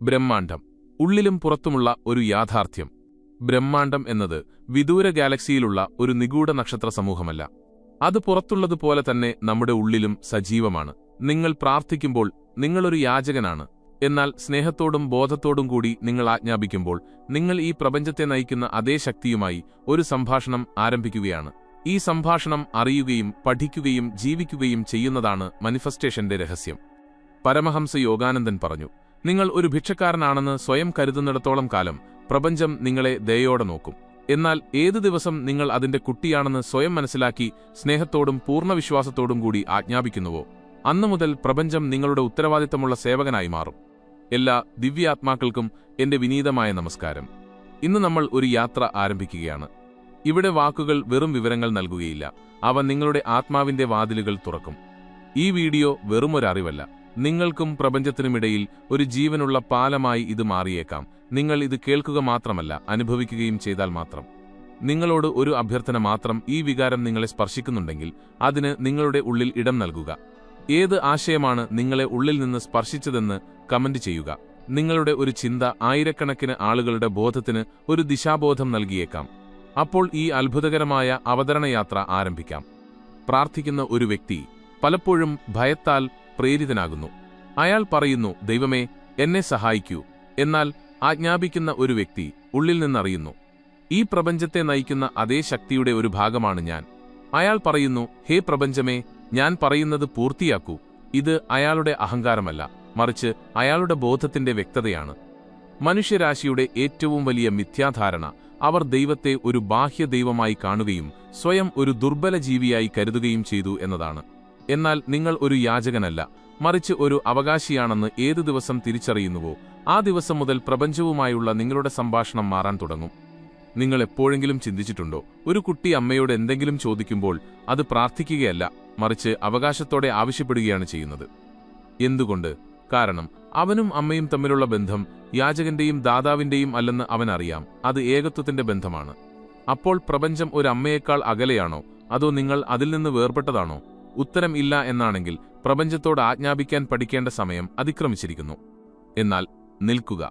ബ്രഹ്മാണ്ഡം ഉള്ളിലും പുറത്തുമുള്ള ഒരു യാഥാർത്ഥ്യം. ബ്രഹ്മാണ്ഡം എന്നത് വിദൂര ഗാലക്സിയിലുള്ള ഒരു നിഗൂഢ നക്ഷത്ര സമൂഹമല്ല. അത് പുറത്തുള്ളതുപോലെ തന്നെ നമ്മുടെ ഉള്ളിലും സജീവമാണ്. നിങ്ങൾ പ്രാർത്ഥിക്കുമ്പോൾ നിങ്ങളൊരു യാചകനാണ്. എന്നാൽ സ്നേഹത്തോടും ബോധത്തോടും കൂടി നിങ്ങൾ ആജ്ഞാപിക്കുമ്പോൾ നിങ്ങൾ ഈ പ്രപഞ്ചത്തെ നയിക്കുന്ന അതേ ശക്തിയുമായി ഒരു സംഭാഷണം ആരംഭിക്കുകയാണ്. ഈ സംഭാഷണം അറിയുകയും പഠിക്കുകയും ജീവിക്കുകയും ചെയ്യുന്നതാണ് മാനിഫെസ്റ്റേഷന്റെ രഹസ്യം. പരമഹംസ യോഗാനന്ദൻ പറഞ്ഞു, നിങ്ങൾ ഒരു ഭിക്ഷക്കാരനാണെന്ന് സ്വയം കരുതുന്നിടത്തോളം കാലം പ്രപഞ്ചം നിങ്ങളെ ദയോടെ നോക്കും. എന്നാൽ ഏതു ദിവസം നിങ്ങൾ അതിന്റെ കുട്ടിയാണെന്ന് സ്വയം മനസ്സിലാക്കി സ്നേഹത്തോടും പൂർണ്ണവിശ്വാസത്തോടും കൂടി ആജ്ഞാപിക്കുന്നുവോ അന്നുമുതൽ പ്രപഞ്ചം നിങ്ങളുടെ ഉത്തരവാദിത്തമുള്ള സേവകനായി മാറും. എല്ലാ ദിവ്യാത്മാക്കൾക്കും എന്റെ വിനീതമായ നമസ്കാരം. ഇന്ന് നമ്മൾ ഒരു യാത്ര ആരംഭിക്കുകയാണ്. ഇവിടെ വാക്കുകൾ വെറും വിവരങ്ങൾ നൽകുകയില്ല, അവ നിങ്ങളുടെ ആത്മാവിന്റെ വാതിലുകൾ തുറക്കും. ഈ വീഡിയോ വെറുമൊരറിവല്ല, നിങ്ങൾക്കും പ്രപഞ്ചത്തിനുമിടയിൽ ഒരു ജീവനുള്ള പാലമായി ഇത് മാറിയേക്കാം. നിങ്ങൾ ഇത് കേൾക്കുക മാത്രമല്ല, അനുഭവിക്കുകയും ചെയ്താൽ മാത്രം. നിങ്ങളോട് ഒരു അഭ്യർത്ഥന മാത്രം. ഈ വികാരം നിങ്ങളെ സ്പർശിക്കുന്നുണ്ടെങ്കിൽ അതിന് നിങ്ങളുടെ ഉള്ളിൽ ഇടം നൽകുക. ഏത് ആശയമാണ് നിങ്ങളെ ഉള്ളിൽ നിന്ന് സ്പർശിച്ചതെന്ന് കമന്റ് ചെയ്യുക. നിങ്ങളുടെ ഒരു ചിന്ത ആയിരക്കണക്കിന് ആളുകളുടെ ബോധത്തിന് ഒരു ദിശാബോധം നൽകിയേക്കാം. അപ്പോൾ ഈ അത്ഭുതകരമായ അവതരണയാത്ര ആരംഭിക്കാം. പ്രാർത്ഥിക്കുന്ന ഒരു വ്യക്തി പലപ്പോഴും ഭയത്താൽ പ്രേരിതനാകുന്നു. അയാൾ പറയുന്നു, ദൈവമേ എന്നെ സഹായിക്കൂ. എന്നാൽ ആജ്ഞാപിക്കുന്ന ഒരു വ്യക്തി ഉള്ളിൽ നിന്നറിയുന്നു, ഈ പ്രപഞ്ചത്തെ നയിക്കുന്ന അതേ ശക്തിയുടെ ഒരു ഭാഗമാണ് ഞാൻ. അയാൾ പറയുന്നു, ഹേ പ്രപഞ്ചമേ, ഞാൻ പറയുന്നത് പൂർത്തിയാക്കൂ. ഇത് അയാളുടെ അഹങ്കാരമല്ല, മറിച്ച് അയാളുടെ ബോധത്തിന്റെ വ്യക്തതയാണ്. മനുഷ്യരാശിയുടെ ഏറ്റവും വലിയ മിഥ്യാധാരണ അവർ ദൈവത്തെ ഒരു ബാഹ്യ ദൈവമായി കാണുകയും സ്വയം ഒരു ദുർബല ജീവിയായി കരുതുകയും ചെയ്തു എന്നതാണ്. എന്നാൽ നിങ്ങൾ ഒരു യാചകനല്ല, മറിച്ച് ഒരു അവകാശിയാണെന്ന് ഏതു ദിവസം തിരിച്ചറിയുന്നുവോ ആ ദിവസം മുതൽ പ്രപഞ്ചവുമായുള്ള നിങ്ങളുടെ സംഭാഷണം മാറാൻ തുടങ്ങും. നിങ്ങൾ എപ്പോഴെങ്കിലും ചിന്തിച്ചിട്ടുണ്ടോ, ഒരു കുട്ടി അമ്മയോട് എന്തെങ്കിലും ചോദിക്കുമ്പോൾ അത് പ്രാർത്ഥിക്കുകയല്ല, മറിച്ച് അവകാശത്തോടെ ആവശ്യപ്പെടുകയാണ് ചെയ്യുന്നത്? എന്തുകൊണ്ട്? കാരണം അവനും അമ്മയും തമ്മിലുള്ള ബന്ധം യാചകന്റെയും ദാതാവിന്റെയും അല്ലെന്ന് അവനറിയാം. അത് ഏകത്വത്തിന്റെ ബന്ധമാണ്. അപ്പോൾ പ്രപഞ്ചം ഒരു അമ്മയേക്കാൾ അകലെയാണോ, അതോ നിങ്ങൾ അതിൽ നിന്ന് വേർപെട്ടതാണോ? ഉത്തരം ഇല്ല എന്നാണെങ്കിൽ പ്രപഞ്ചത്തോട് ആജ്ഞാപിക്കാൻ പഠിക്കേണ്ട സമയം അതിക്രമിച്ചിരിക്കുന്നു. എന്നാൽ നിൽക്കുക.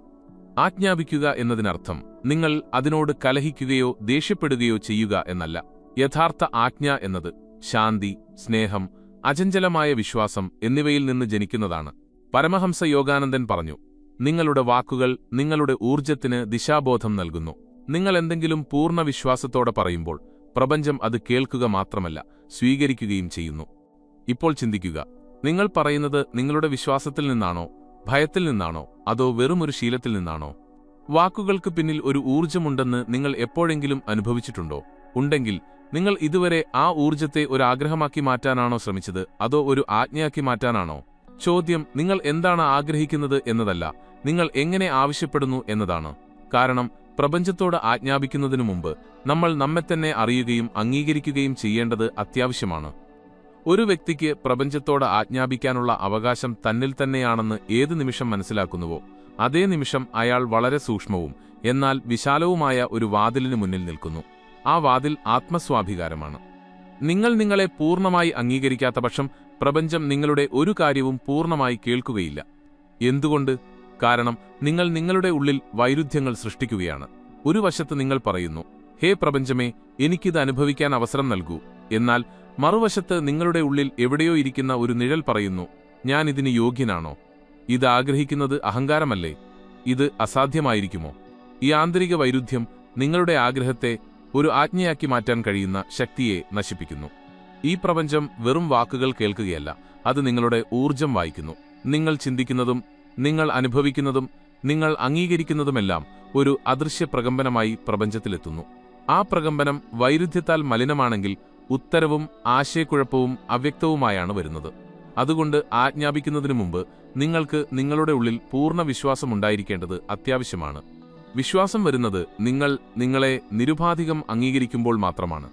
ആജ്ഞാപിക്കുക എന്നതിനർത്ഥം നിങ്ങൾ അതിനോട് കലഹിക്കുകയോ ദേഷ്യപ്പെടുകയോ ചെയ്യുക എന്നല്ല. യഥാർത്ഥ ആജ്ഞ എന്നത് ശാന്തി, സ്നേഹം, അചഞ്ചലമായ വിശ്വാസം എന്നിവയിൽ നിന്ന് ജനിക്കുന്നതാണ്. പരമഹംസ യോഗാനന്ദൻ പറഞ്ഞു, നിങ്ങളുടെ വാക്കുകൾ നിങ്ങളുടെ ഊർജ്ജത്തിന് ദിശാബോധം നൽകുന്നു. നിങ്ങൾ എന്തെങ്കിലും പൂർണ്ണ വിശ്വാസത്തോടെ പറയുമ്പോൾ പ്രപഞ്ചം അത് കേൾക്കുക മാത്രമല്ല, സ്വീകരിക്കുകയും ചെയ്യുന്നു. ഇപ്പോൾ ചിന്തിക്കുക, നിങ്ങൾ പറയുന്നത് നിങ്ങളുടെ വിശ്വാസത്തിൽ നിന്നാണോ, ഭയത്തിൽ നിന്നാണോ, അതോ വെറുമൊരു ശീലത്തിൽ നിന്നാണോ? വാക്കുകൾക്ക് പിന്നിൽ ഒരു ഊർജ്ജമുണ്ടെന്ന് നിങ്ങൾ എപ്പോഴെങ്കിലും അനുഭവിച്ചിട്ടുണ്ടോ? ഉണ്ടെങ്കിൽ നിങ്ങൾ ഇതുവരെ ആ ഊർജ്ജത്തെ ഒരു ആഗ്രഹമാക്കി മാറ്റാനാണോ ശ്രമിച്ചത്, അതോ ഒരു ആജ്ഞയാക്കി മാറ്റാനാണോ? ചോദ്യം നിങ്ങൾ എന്താണ് ആഗ്രഹിക്കുന്നത് എന്നതല്ല, നിങ്ങൾ എങ്ങനെ ആവശ്യപ്പെടുന്നു എന്നതാണ്. കാരണം പ്രപഞ്ചത്തോട് ആജ്ഞാപിക്കുന്നതിനു മുമ്പ് നമ്മൾ നമ്മെത്തന്നെ അറിയുകയും അംഗീകരിക്കുകയും ചെയ്യേണ്ടത് അത്യാവശ്യമാണ്. ഒരു വ്യക്തിക്ക് പ്രപഞ്ചത്തോട് ആജ്ഞാപിക്കാനുള്ള അവകാശം തന്നിൽ തന്നെയാണെന്ന് ഏത് നിമിഷം മനസ്സിലാക്കുന്നുവോ അതേ നിമിഷം അയാൾ വളരെ സൂക്ഷ്മവും എന്നാൽ വിശാലവുമായ ഒരു വാതിലിനു മുന്നിൽ നിൽക്കുന്നു. ആ വാതിൽ ആത്മസ്വാഭികാരമാണ്. നിങ്ങൾ നിങ്ങളെ പൂർണ്ണമായി അംഗീകരിക്കാത്ത പക്ഷം പ്രപഞ്ചം നിങ്ങളുടെ ഒരു കാര്യവും പൂർണ്ണമായി കേൾക്കുകയില്ല. എന്തുകൊണ്ട്? കാരണം നിങ്ങൾ നിങ്ങളുടെ ഉള്ളിൽ വൈരുദ്ധ്യങ്ങൾ സൃഷ്ടിക്കുകയാണ്. ഒരു വശത്ത് നിങ്ങൾ പറയുന്നു, ഹേ പ്രപഞ്ചമേ, എനിക്കിത് അനുഭവിക്കാൻ അവസരം നൽകൂ. എന്നാൽ മറുവശത്ത് നിങ്ങളുടെ ഉള്ളിൽ എവിടെയോ ഇരിക്കുന്ന ഒരു നിഴൽ പറയുന്നു, ഞാൻ ഇതിന് യോഗ്യനാണോ? ഇത് ആഗ്രഹിക്കുന്നത് അഹങ്കാരമല്ലേ? ഇത് അസാധ്യമായിരിക്കുമോ? ഈ ആന്തരിക വൈരുദ്ധ്യം നിങ്ങളുടെ ആഗ്രഹത്തെ ഒരു ആജ്ഞയാക്കി മാറ്റാൻ കഴിയുന്ന ശക്തിയെ നശിപ്പിക്കുന്നു. ഈ പ്രപഞ്ചം വെറും വാക്കുകൾ കേൾക്കുകയല്ല, അത് നിങ്ങളുടെ ഊർജ്ജം വായിക്കുന്നു. നിങ്ങൾ ചിന്തിക്കുന്നതും നിങ്ങൾ അനുഭവിക്കുന്നതും നിങ്ങൾ അംഗീകരിക്കുന്നതുമെല്ലാം ഒരു അദൃശ്യ പ്രകമ്പനമായി പ്രപഞ്ചത്തിലെത്തുന്നു. ആ പ്രകമ്പനം വൈരുദ്ധ്യത്താൽ മലിനമാണെങ്കിൽ ഉത്തരവും ആശയക്കുഴപ്പവും അവ്യക്തവുമായാണ് വരുന്നത്. അതുകൊണ്ട് ആജ്ഞാപിക്കുന്നതിനു മുമ്പ് നിങ്ങൾക്ക് നിങ്ങളുടെ ഉള്ളിൽ പൂർണ്ണ വിശ്വാസമുണ്ടായിരിക്കേണ്ടത് അത്യാവശ്യമാണ്. വിശ്വാസം വരുന്നത് നിങ്ങൾ നിങ്ങളെ നിരുപാധികം അംഗീകരിക്കുമ്പോൾ മാത്രമാണ്.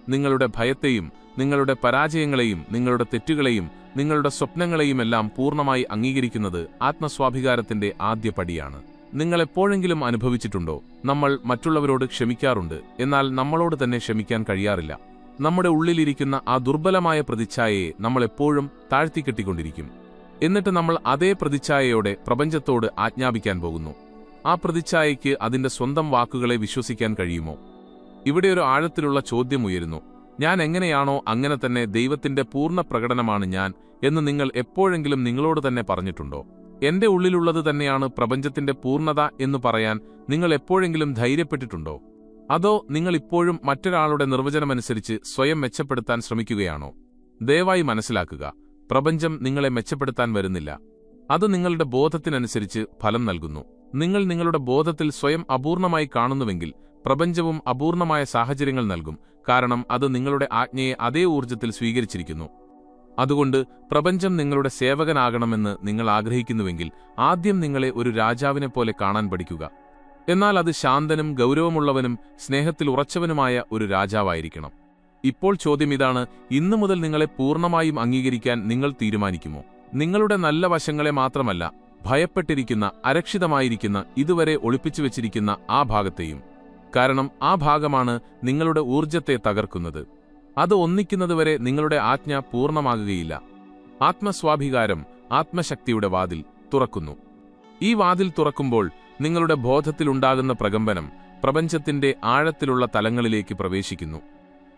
നിങ്ങളുടെ ഭയത്തെയും നിങ്ങളുടെ പരാജയങ്ങളെയും നിങ്ങളുടെ തെറ്റുകളെയും നിങ്ങളുടെ സ്വപ്നങ്ങളെയുമെല്ലാം പൂർണ്ണമായി അംഗീകരിക്കുന്നത് ആത്മസ്വാഭികാരത്തിന്റെ ആദ്യ പടിയാണ്. നിങ്ങൾ എപ്പോഴെങ്കിലും അനുഭവിച്ചിട്ടുണ്ടോ, നമ്മൾ മറ്റുള്ളവരോട് ക്ഷമിക്കാറുണ്ട്, എന്നാൽ നമ്മളോട് തന്നെ ക്ഷമിക്കാൻ കഴിയാറില്ല. നമ്മുടെ ഉള്ളിലിരിക്കുന്ന ആ ദുർബലമായ പ്രതിച്ഛായയെ നമ്മൾ എപ്പോഴും താഴ്ത്തിക്കെട്ടിക്കൊണ്ടിരിക്കും. എന്നിട്ട് നമ്മൾ അതേ പ്രതിച്ഛായയോടെ പ്രപഞ്ചത്തോട് ആജ്ഞാപിക്കാൻ പോകുന്നു. ആ പ്രതിച്ഛായയ്ക്ക് അതിന്റെ സ്വന്തം വാക്കുകളെ വിശ്വസിക്കാൻ കഴിയുമോ? ഇവിടെ ഒരു ആഴത്തിലുള്ള ചോദ്യം ഉയരുന്നു. ഞാൻ എങ്ങനെയാണോ അങ്ങനെ തന്നെ ദൈവത്തിന്റെ പൂർണ്ണ പ്രകടനമാണ് ഞാൻ എന്ന് നിങ്ങൾ എപ്പോഴെങ്കിലും നിങ്ങളോട് തന്നെ പറഞ്ഞിട്ടുണ്ടോ? എന്റെ ഉള്ളിലുള്ളത് തന്നെയാണ് പ്രപഞ്ചത്തിന്റെ പൂർണ്ണത എന്ന് പറയാൻ നിങ്ങൾ എപ്പോഴെങ്കിലും ധൈര്യപ്പെട്ടിട്ടുണ്ടോ? അതോ നിങ്ങൾ ഇപ്പോഴും മറ്റൊരാളുടെ നിർവചനമനുസരിച്ച് സ്വയം മെച്ചപ്പെടുത്താൻ ശ്രമിക്കുകയാണോ? ദയവായി മനസ്സിലാക്കുക, പ്രപഞ്ചം നിങ്ങളെ മെച്ചപ്പെടുത്താൻ വരുന്നില്ല. അത് നിങ്ങളുടെ ബോധത്തിനനുസരിച്ച് ഫലം നൽകുന്നു. നിങ്ങൾ നിങ്ങളുടെ ബോധത്തിൽ സ്വയം അപൂർണമായി കാണുന്നുവെങ്കിൽ പ്രപഞ്ചവും അപൂർണമായ സാഹചര്യങ്ങൾ നൽകും, കാരണം അത് നിങ്ങളുടെ ആജ്ഞയെ അതേ ഊർജ്ജത്തിൽ സ്വീകരിച്ചിരിക്കുന്നു. അതുകൊണ്ട് പ്രപഞ്ചം നിങ്ങളുടെ സേവകനാകണമെന്ന് നിങ്ങൾ ആഗ്രഹിക്കുന്നുവെങ്കിൽ ആദ്യം നിങ്ങളെ ഒരു രാജാവിനെപ്പോലെ കാണാൻ പഠിക്കുക. എന്നാൽ അത് ശാന്തനും ഗൗരവമുള്ളവനും സ്നേഹത്തിൽ ഉറച്ചവനുമായ ഒരു രാജാവായിരിക്കണം. ഇപ്പോൾ ചോദ്യം ഇതാണ്: ഇന്നു മുതൽ നിങ്ങളെ പൂർണ്ണമായും അംഗീകരിക്കാൻ നിങ്ങൾ തീരുമാനിക്കുമോ? നിങ്ങളുടെ നല്ല വശങ്ങളെ മാത്രമല്ല, ഭയപ്പെട്ടിരിക്കുന്ന, അരക്ഷിതമായിരിക്കുന്ന, ഇതുവരെ ഒളിപ്പിച്ചുവെച്ചിരിക്കുന്ന ആ ഭാഗത്തെയും. കാരണം ആ ഭാഗമാണ് നിങ്ങളുടെ ഊർജ്ജത്തെ തകർക്കുന്നത്. അത് ഒന്നിക്കുന്നതുവരെ നിങ്ങളുടെ ആജ്ഞ പൂർണ്ണമാകുകയില്ല. ആത്മസ്വാഭികാരം ആത്മശക്തിയുടെ വാതിൽ തുറക്കുന്നു. ഈ വാതിൽ തുറക്കുമ്പോൾ നിങ്ങളുടെ ബോധത്തിലുണ്ടാകുന്ന പ്രകമ്പനം പ്രപഞ്ചത്തിന്റെ ആഴത്തിലുള്ള തലങ്ങളിലേക്ക് പ്രവേശിക്കുന്നു.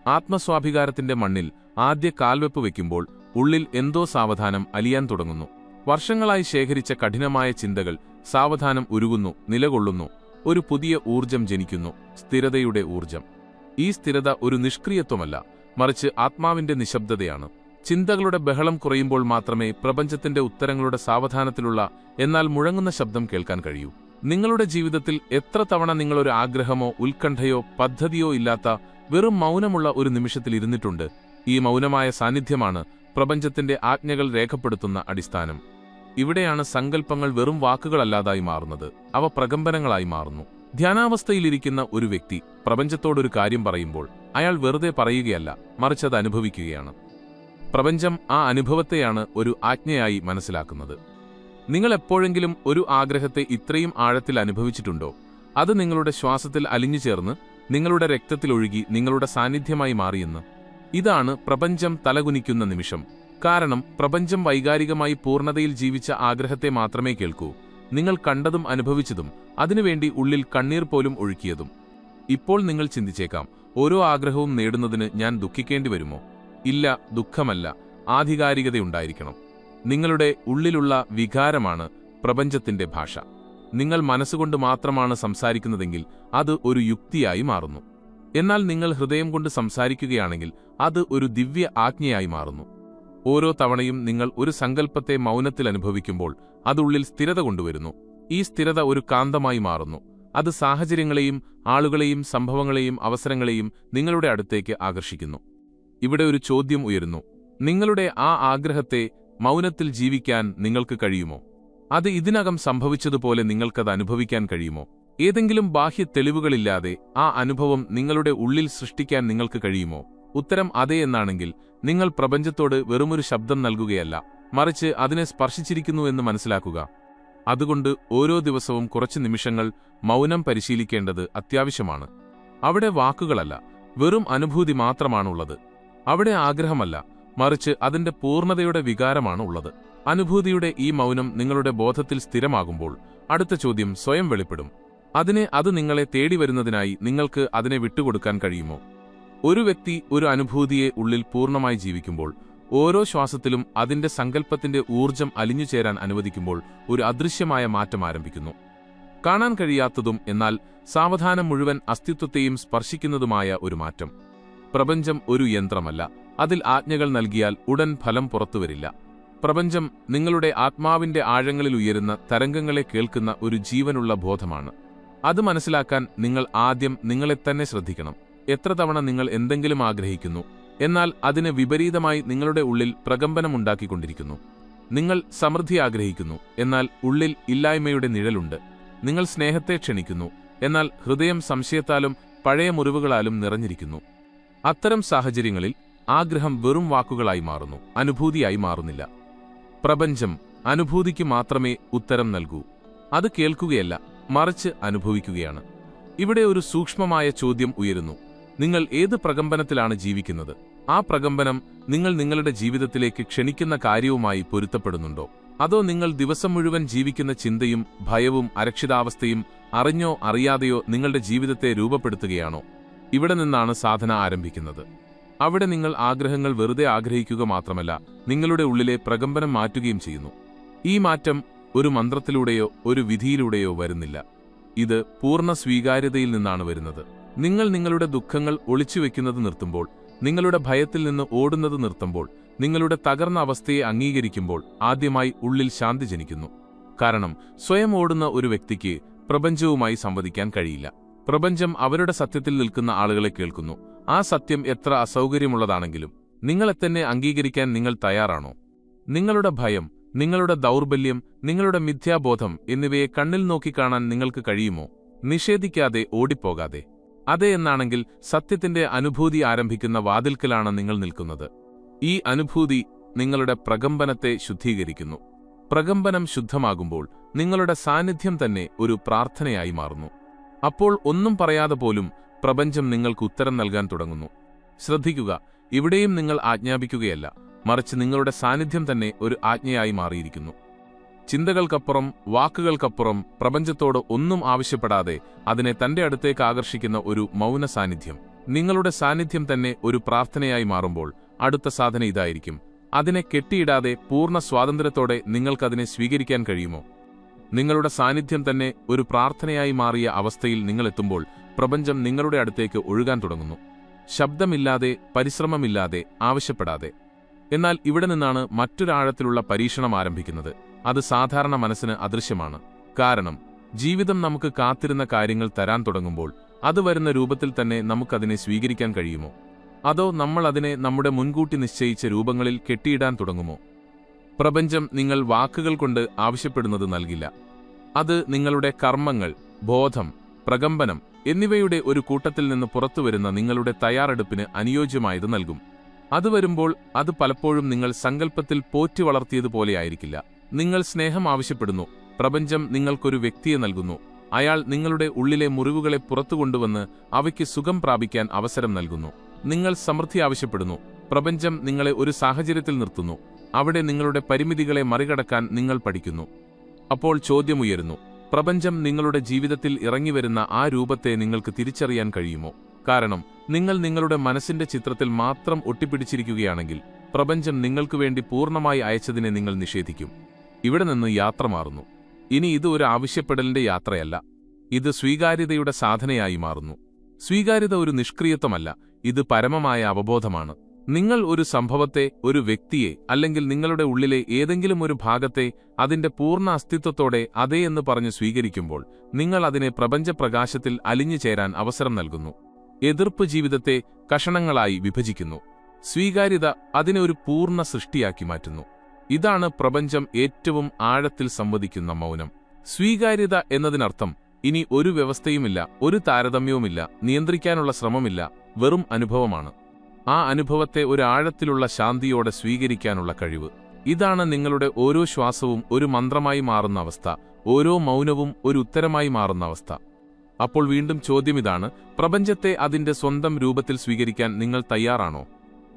ആത്മസ്വാഭികാരത്തിന്റെ മണ്ണിൽ ആദ്യ കാൽവെപ്പ് വയ്ക്കുമ്പോൾ ഉള്ളിൽ എന്തോ സാവധാനം അലിയാൻ തുടങ്ങുന്നു. വർഷങ്ങളായി ശേഖരിച്ച കഠിനമായ ചിന്തകൾ സാവധാനം ഉരുകുന്നു, നിലകൊള്ളുന്നു. ഒരു പുതിയ ഊർജം ജനിക്കുന്നു, സ്ഥിരതയുടെ ഊർജം. ഈ സ്ഥിരത ഒരു നിഷ്ക്രിയത്വമല്ല, മറിച്ച് ആത്മാവിന്റെ നിശബ്ദതയാണ്. ചിന്തകളുടെ ബഹളം കുറയുമ്പോൾ മാത്രമേ പ്രപഞ്ചത്തിന്റെ ഉത്തരങ്ങളുടെ സാവധാനത്തിലുള്ള എന്നാൽ മുഴങ്ങുന്ന ശബ്ദം കേൾക്കാൻ കഴിയൂ. നിങ്ങളുടെ ജീവിതത്തിൽ എത്ര തവണ നിങ്ങളൊരു ആഗ്രഹമോ ഉത്കണ്ഠയോ പദ്ധതിയോ ഇല്ലാത്ത വെറും മൗനമുള്ള ഒരു നിമിഷത്തിൽ ഇരുന്നിട്ടുണ്ട്? ഈ മൗനമായ സാന്നിധ്യമാണ് പ്രപഞ്ചത്തിന്റെ ആജ്ഞകൾ രേഖപ്പെടുത്തുന്ന അടിസ്ഥാനം. ഇവിടെയാണ് സങ്കല്പങ്ങൾ വെറും വാക്കുകളല്ലാതായി മാറുന്നത്, അവ പ്രകമ്പനങ്ങളായി മാറുന്നു. ധ്യാനാവസ്ഥയിലിരിക്കുന്ന ഒരു വ്യക്തി പ്രപഞ്ചത്തോടൊരു കാര്യം പറയുമ്പോൾ അയാൾ വെറുതെ പറയുകയല്ല, മറിച്ചത് അനുഭവിക്കുകയാണ്. പ്രപഞ്ചം ആ അനുഭവത്തെയാണ് ഒരു ആജ്ഞയായി മനസ്സിലാക്കുന്നത്. നിങ്ങൾ എപ്പോഴെങ്കിലും ഒരു ആഗ്രഹത്തെ ഇത്രയും ആഴത്തിൽ അനുഭവിച്ചിട്ടുണ്ടോ? അത് നിങ്ങളുടെ ശ്വാസത്തിൽ അലിഞ്ഞു ചേർന്ന് നിങ്ങളുടെ രക്തത്തിലൊഴുകി നിങ്ങളുടെ സാന്നിധ്യമായി മാറിയെന്ന്. ഇതാണ് പ്രപഞ്ചം തലകുനിക്കുന്ന നിമിഷം. കാരണം പ്രപഞ്ചം വൈകാരികമായി പൂർണ്ണതയിൽ ജീവിച്ച ആഗ്രഹത്തെ മാത്രമേ കേൾക്കൂ. നിങ്ങൾ കണ്ടതും അനുഭവിച്ചതും, അതിനുവേണ്ടി ഉള്ളിൽ കണ്ണീർ പോലും ഒഴുക്കിയതും. ഇപ്പോൾ നിങ്ങൾ ചിന്തിച്ചേക്കാം, ഓരോ ആഗ്രഹവും നേടുന്നതിന് ഞാൻ ദുഃഖിക്കേണ്ടി വരുമോ? ഇല്ല, ദുഃഖമല്ല, ആധികാരികതയുണ്ടായിരിക്കണം. നിങ്ങളുടെ ഉള്ളിലുള്ള വികാരമാണ് പ്രപഞ്ചത്തിന്റെ ഭാഷ. നിങ്ങൾ മനസ്സുകൊണ്ട് മാത്രമാണ് സംസാരിക്കുന്നതെങ്കിൽ അത് ഒരു യുക്തിയായി മാറുന്നു. എന്നാൽ നിങ്ങൾ ഹൃദയം കൊണ്ട് സംസാരിക്കുകയാണെങ്കിൽ അത് ഒരു ദിവ്യ ആജ്ഞയായി മാറുന്നു. ഓരോ തവണയും നിങ്ങൾ ഒരു സങ്കല്പത്തെ മൗനത്തിൽ അനുഭവിക്കുമ്പോൾ അതുള്ളിൽ സ്ഥിരത കൊണ്ടുവരുന്നു. ഈ സ്ഥിരത ഒരു കാന്തമായി മാറുന്നു. അത് സാഹചര്യങ്ങളെയും ആളുകളെയും സംഭവങ്ങളെയും അവസരങ്ങളെയും നിങ്ങളുടെ അടുത്തേക്ക് ആകർഷിക്കുന്നു. ഇവിടെ ഒരു ചോദ്യം ഉയരുന്നു: നിങ്ങളുടെ ആ ആഗ്രഹത്തെ മൗനത്തിൽ ജീവിക്കാൻ നിങ്ങൾക്ക് കഴിയുമോ? അത് ഇതിനകം സംഭവിച്ചതുപോലെ നിങ്ങൾക്കത് അനുഭവിക്കാൻ കഴിയുമോ? ഏതെങ്കിലും ബാഹ്യ തെളിവുകളില്ലാതെ ആ അനുഭവം നിങ്ങളുടെ ഉള്ളിൽ സൃഷ്ടിക്കാൻ നിങ്ങൾക്ക് കഴിയുമോ? ഉത്തരം അതെ എന്നാണെങ്കിൽ നിങ്ങൾ പ്രപഞ്ചത്തോട് വെറുമൊരു ശബ്ദം നൽകുകയല്ല, മറിച്ച് അതിനെ സ്പർശിച്ചിരിക്കുന്നുവെന്ന് മനസ്സിലാക്കുക. അതുകൊണ്ട് ഓരോ ദിവസവും കുറച്ച് നിമിഷങ്ങൾ മൗനം പരിശീലിക്കേണ്ടത് അത്യാവശ്യമാണ്. അവിടെ വാക്കുകളല്ല, വെറും അനുഭൂതി മാത്രമാണുള്ളത്. അവിടെ ആഗ്രഹമല്ല, മറിച്ച് അതിന്റെ പൂർണ്ണതയുടെ വികാരമാണ് ഉള്ളത്. അനുഭൂതിയുടെ ഈ മൗനം നിങ്ങളുടെ ബോധത്തിൽ സ്ഥിരമാകുമ്പോൾ അടുത്ത ചോദ്യം സ്വയം വെളിപ്പെടും. അത് നിങ്ങളെ തേടിവരുന്നതിനായി നിങ്ങൾക്ക് അതിനെ വിട്ടുകൊടുക്കാൻ കഴിയുമോ? ഒരു വ്യക്തി ഒരു അനുഭൂതിയെ ഉള്ളിൽ പൂർണ്ണമായി ജീവിക്കുമ്പോൾ, ഓരോ ശ്വാസത്തിലും അതിന്റെ സങ്കല്പത്തിന്റെ ഊർജം അലിഞ്ഞുചേരാൻ അനുവദിക്കുമ്പോൾ ഒരു അദൃശ്യമായ മാറ്റം ആരംഭിക്കുന്നു. കാണാൻ കഴിയാത്തതും എന്നാൽ സാവധാനം മുഴുവൻ അസ്തിത്വത്തെയും സ്പർശിക്കുന്നതുമായ ഒരു മാറ്റം. പ്രപഞ്ചം ഒരു യന്ത്രമല്ല, അതിൽ ആജ്ഞകൾ നൽകിയാൽ ഉടൻ ഫലം പുറത്തുവരില്ല. പ്രപഞ്ചം നിങ്ങളുടെ ആത്മാവിന്റെ ആഴങ്ങളിൽ ഉയരുന്ന തരംഗങ്ങളെ കേൾക്കുന്ന ഒരു ജീവനുള്ള ബോധമാണ്. അത് മനസ്സിലാക്കാൻ നിങ്ങൾ ആദ്യം നിങ്ങളെത്തന്നെ ശ്രദ്ധിക്കണം. എത്ര തവണ നിങ്ങൾ എന്തെങ്കിലും ആഗ്രഹിക്കുന്നു, എന്നാൽ അതിന് വിപരീതമായി നിങ്ങളുടെ ഉള്ളിൽ പ്രകമ്പനമുണ്ടാക്കിക്കൊണ്ടിരിക്കുന്നു? നിങ്ങൾ സമൃദ്ധി ആഗ്രഹിക്കുന്നു, എന്നാൽ ഉള്ളിൽ ഇല്ലായ്മയുടെ നിഴലുണ്ട്. നിങ്ങൾ സ്നേഹത്തെ ക്ഷണിക്കുന്നു, എന്നാൽ ഹൃദയം സംശയത്താലും പഴയ മുറിവുകളാലും നിറഞ്ഞിരിക്കുന്നു. അത്തരം സാഹചര്യങ്ങളിൽ ആഗ്രഹം വെറും വാക്കുകളായി മാറുന്നു, അനുഭൂതിയായി മാറുന്നില്ല. പ്രപഞ്ചം അനുഭൂതിക്ക് മാത്രമേ ഉത്തരം നൽകൂ. അത് കേൾക്കുകയല്ല, മറിച്ച് അനുഭവിക്കുകയാണ്. ഇവിടെ ഒരു സൂക്ഷ്മമായ ചോദ്യം ഉയരുന്നു: നിങ്ങൾ ഏത് പ്രകമ്പനത്തിലാണ് ജീവിക്കുന്നത്? ആ പ്രകമ്പനം നിങ്ങൾ നിങ്ങളുടെ ജീവിതത്തിലേക്ക് ക്ഷണിക്കുന്ന കാര്യവുമായി പൊരുത്തപ്പെടുന്നുണ്ടോ? അതോ നിങ്ങൾ ദിവസം മുഴുവൻ ജീവിക്കുന്ന ചിന്തയും ഭയവും അരക്ഷിതാവസ്ഥയും അറിഞ്ഞോ അറിയാതെയോ നിങ്ങളുടെ ജീവിതത്തെ രൂപപ്പെടുത്തുകയാണോ? ഇവിടെ നിന്നാണ് സാധന ആരംഭിക്കുന്നത്. അവിടെ നിങ്ങൾ ആഗ്രഹങ്ങൾ വെറുതെ ആഗ്രഹിക്കുക മാത്രമല്ല, നിങ്ങളുടെ ഉള്ളിലെ പ്രകമ്പനം മാറ്റുകയും ചെയ്യുന്നു. ഈ മാറ്റം ഒരു മന്ത്രത്തിലൂടെയോ ഒരു വിധിയിലൂടെയോ വരുന്നില്ല. ഇത് പൂർണ്ണ സ്വീകാര്യതയിൽ നിന്നാണ് വരുന്നത്. നിങ്ങൾ നിങ്ങളുടെ ദുഃഖങ്ങൾ ഒളിച്ചുവെക്കുന്നത് നിർത്തുമ്പോൾ, നിങ്ങളുടെ ഭയത്തിൽ നിന്ന് ഓടുന്നത് നിർത്തുമ്പോൾ, നിങ്ങളുടെ തകർന്ന അവസ്ഥയെ അംഗീകരിക്കുമ്പോൾ ആദ്യമായി ഉള്ളിൽ ശാന്തി ജനിക്കുന്നു. കാരണം സ്വയം ഓടുന്ന ഒരു വ്യക്തിക്ക് പ്രപഞ്ചവുമായി സംവദിക്കാൻ കഴിയില്ല. പ്രപഞ്ചം അവരുടെ സത്യത്തിൽ നിൽക്കുന്ന ആളുകളെ കേൾക്കുന്നു. ആ സത്യം എത്ര അസൗകര്യമുള്ളതാണെങ്കിലും നിങ്ങളെ തന്നെ അംഗീകരിക്കാൻ നിങ്ങൾ തയ്യാറാണോ? നിങ്ങളുടെ ഭയം, നിങ്ങളുടെ ദൗർബല്യം, നിങ്ങളുടെ മിഥ്യാബോധം എന്നിവയെ കണ്ണിൽ നോക്കിക്കാണാൻ നിങ്ങൾക്ക് കഴിയുമോ? നിഷേധിക്കാതെ, ഓടിപ്പോകാതെ. അതെ എന്നാണെങ്കിൽ സത്യത്തിന്റെ അനുഭൂതി ആരംഭിക്കുന്ന വാതിൽക്കലാണ് നിങ്ങൾ നിൽക്കുന്നത്. ഈ അനുഭൂതി നിങ്ങളുടെ പ്രകമ്പനത്തെ ശുദ്ധീകരിക്കുന്നു. പ്രകമ്പനം ശുദ്ധമാകുമ്പോൾ നിങ്ങളുടെ സാന്നിധ്യം തന്നെ ഒരു പ്രാർത്ഥനയായി മാറുന്നു. അപ്പോൾ ഒന്നും പറയാതെ പോലും പ്രപഞ്ചം നിങ്ങൾക്ക് ഉത്തരം നൽകാൻ തുടങ്ങുന്നു. ശ്രദ്ധിക്കുക, ഇവിടെയും നിങ്ങൾ ആജ്ഞാപിക്കുകയല്ല, മറിച്ച് നിങ്ങളുടെ സാന്നിധ്യം തന്നെ ഒരു ആജ്ഞയായി മാറിയിരിക്കുന്നു. ചിന്തകൾക്കപ്പുറം, വാക്കുകൾക്കപ്പുറം പ്രപഞ്ചത്തോട് ഒന്നും ആവശ്യപ്പെടാതെ അതിനെ തന്റെ അടുത്തേക്ക് ആകർഷിക്കുന്ന ഒരു മൗന സാന്നിധ്യം. നിങ്ങളുടെ സാന്നിധ്യം തന്നെ ഒരു പ്രാർത്ഥനയായി മാറുമ്പോൾ അടുത്ത സാധന ഇതായിരിക്കും. അതിനെ കെട്ടിയിടാതെ പൂർണ്ണ സ്വാതന്ത്ര്യത്തോടെ നിങ്ങൾക്കതിനെ സ്വീകരിക്കാൻ കഴിയുമോ? നിങ്ങളുടെ സാന്നിധ്യം തന്നെ ഒരു പ്രാർത്ഥനയായി മാറിയ അവസ്ഥയിൽ നിങ്ങളെത്തുമ്പോൾ പ്രപഞ്ചം നിങ്ങളുടെ അടുത്തേക്ക് ഒഴുകാൻ തുടങ്ങുന്നു. ശബ്ദമില്ലാതെ, പരിശ്രമമില്ലാതെ, ആവശ്യപ്പെടാതെ. എന്നാൽ ഇവിടെ നിന്നാണ് മറ്റൊരാഴത്തിലുള്ള പരീക്ഷണം ആരംഭിക്കുന്നത്. അത് സാധാരണ മനസ്സിന് അദൃശ്യമാണ്. കാരണം ജീവിതം നമുക്ക് കാത്തിരുന്ന കാര്യങ്ങൾ തരാൻ തുടങ്ങുമ്പോൾ അത് വരുന്ന രൂപത്തിൽ തന്നെ നമുക്കതിനെ സ്വീകരിക്കാൻ കഴിയുമോ? അതോ നമ്മൾ അതിനെ നമ്മുടെ മുൻകൂട്ടി നിശ്ചയിച്ച രൂപങ്ങളിൽ കെട്ടിയിടാൻ തുടങ്ങുമോ? പ്രപഞ്ചം നിങ്ങൾ വാക്കുകൾ കൊണ്ട് ആവശ്യപ്പെടുന്നത് നൽകില്ല. അത് നിങ്ങളുടെ കർമ്മങ്ങൾ, ബോധം, പ്രകമ്പനം എന്നിവയുടെ ഒരു കൂട്ടത്തിൽ നിന്ന് പുറത്തുവരുന്ന നിങ്ങളുടെ തയ്യാറെടുപ്പിന് അനുയോജ്യമായത് നൽകും. അത് വരുമ്പോൾ അത് പലപ്പോഴും നിങ്ങൾ സങ്കല്പത്തിൽ പോറ്റി വളർത്തിയതുപോലെയായിരിക്കില്ല. നിങ്ങൾ സ്നേഹം ആവശ്യപ്പെടുന്നു. പ്രപഞ്ചം നിങ്ങൾക്കൊരു വ്യക്തിയെ നൽകുന്നു. അയാൾ നിങ്ങളുടെ ഉള്ളിലെ മുറിവുകളെ പുറത്തുകൊണ്ടുവന്ന് അവയ്ക്ക് സുഖം പ്രാപിക്കാൻ അവസരം നൽകുന്നു. നിങ്ങൾ സമൃദ്ധി ആവശ്യപ്പെടുന്നു. പ്രപഞ്ചം നിങ്ങളെ ഒരു സാഹചര്യത്തിൽ നിർത്തുന്നു. അവിടെ നിങ്ങളുടെ പരിമിതികളെ മറികടക്കാൻ നിങ്ങൾ പഠിക്കുന്നു. അപ്പോൾ ചോദ്യമുയരുന്നു, പ്രപഞ്ചം നിങ്ങളുടെ ജീവിതത്തിൽ ഇറങ്ങിവരുന്ന ആ രൂപത്തെ നിങ്ങൾക്ക് തിരിച്ചറിയാൻ കഴിയുമോ? കാരണം നിങ്ങൾ നിങ്ങളുടെ മനസ്സിന്റെ ചിത്രത്തിൽ മാത്രം ഒട്ടിപ്പിടിച്ചിരിക്കുകയാണെങ്കിൽ പ്രപഞ്ചം നിങ്ങൾക്കു വേണ്ടി പൂർണ്ണമായി അയച്ചതിനെ നിങ്ങൾ നിഷേധിക്കും. ഇവിടെ നിന്ന് യാത്ര മാറുന്നു. ഇനി ഇത് ഒരു ആവശ്യപ്പെടലിന്റെ യാത്രയല്ല, ഇത് സ്വീകാര്യതയുടെ സാധനയായി മാറുന്നു. സ്വീകാര്യത ഒരു നിഷ്ക്രിയത്വമല്ല, ഇത് പരമമായ അവബോധമാണ്. നിങ്ങൾ ഒരു സംഭവത്തെ, ഒരു വ്യക്തിയെ, അല്ലെങ്കിൽ നിങ്ങളുടെ ഉള്ളിലെ ഏതെങ്കിലും ഒരു ഭാഗത്തെ അതിന്റെ പൂർണ്ണ അസ്തിത്വത്തോടെ അതേ എന്ന് പറഞ്ഞ് സ്വീകരിക്കുമ്പോൾ നിങ്ങൾ അതിനെ പ്രപഞ്ചപ്രകാശത്തിൽ അലിഞ്ഞു ചേരാൻ അവസരം നൽകുന്നു. എതിർപ്പ് ജീവിതത്തെ കഷണങ്ങളായി വിഭജിക്കുന്നു. സ്വീകാര്യത അതിനെ ഒരു പൂർണ്ണ സൃഷ്ടിയാക്കി മാറ്റുന്നു. ഇതാണ് പ്രപഞ്ചം ഏറ്റവും ആഴത്തിൽ സംവദിക്കുന്ന മൗനം. സ്വീകാര്യത എന്നതിനർത്ഥം ഇനി ഒരു വ്യവസ്ഥയുമില്ല, ഒരു താരതമ്യവുമില്ല, നിയന്ത്രിക്കാനുള്ള ശ്രമമില്ല, വെറും അനുഭവമാണ്. ആ അനുഭവത്തെ ഒരു ആഴത്തിലുള്ള ശാന്തിയോടെ സ്വീകരിക്കാനുള്ള കഴിവ്. ഇതാണ് നിങ്ങളുടെ ഓരോ ശ്വാസവും ഒരു മന്ത്രമായി മാറുന്ന അവസ്ഥ, ഓരോ മൗനവും ഒരു ഉത്തരമായി മാറുന്ന അവസ്ഥ. അപ്പോൾ വീണ്ടും ചോദ്യമിതാണ്, പ്രപഞ്ചത്തെ അതിന്റെ സ്വന്തം രൂപത്തിൽ സ്വീകരിക്കാൻ നിങ്ങൾ തയ്യാറാണോ?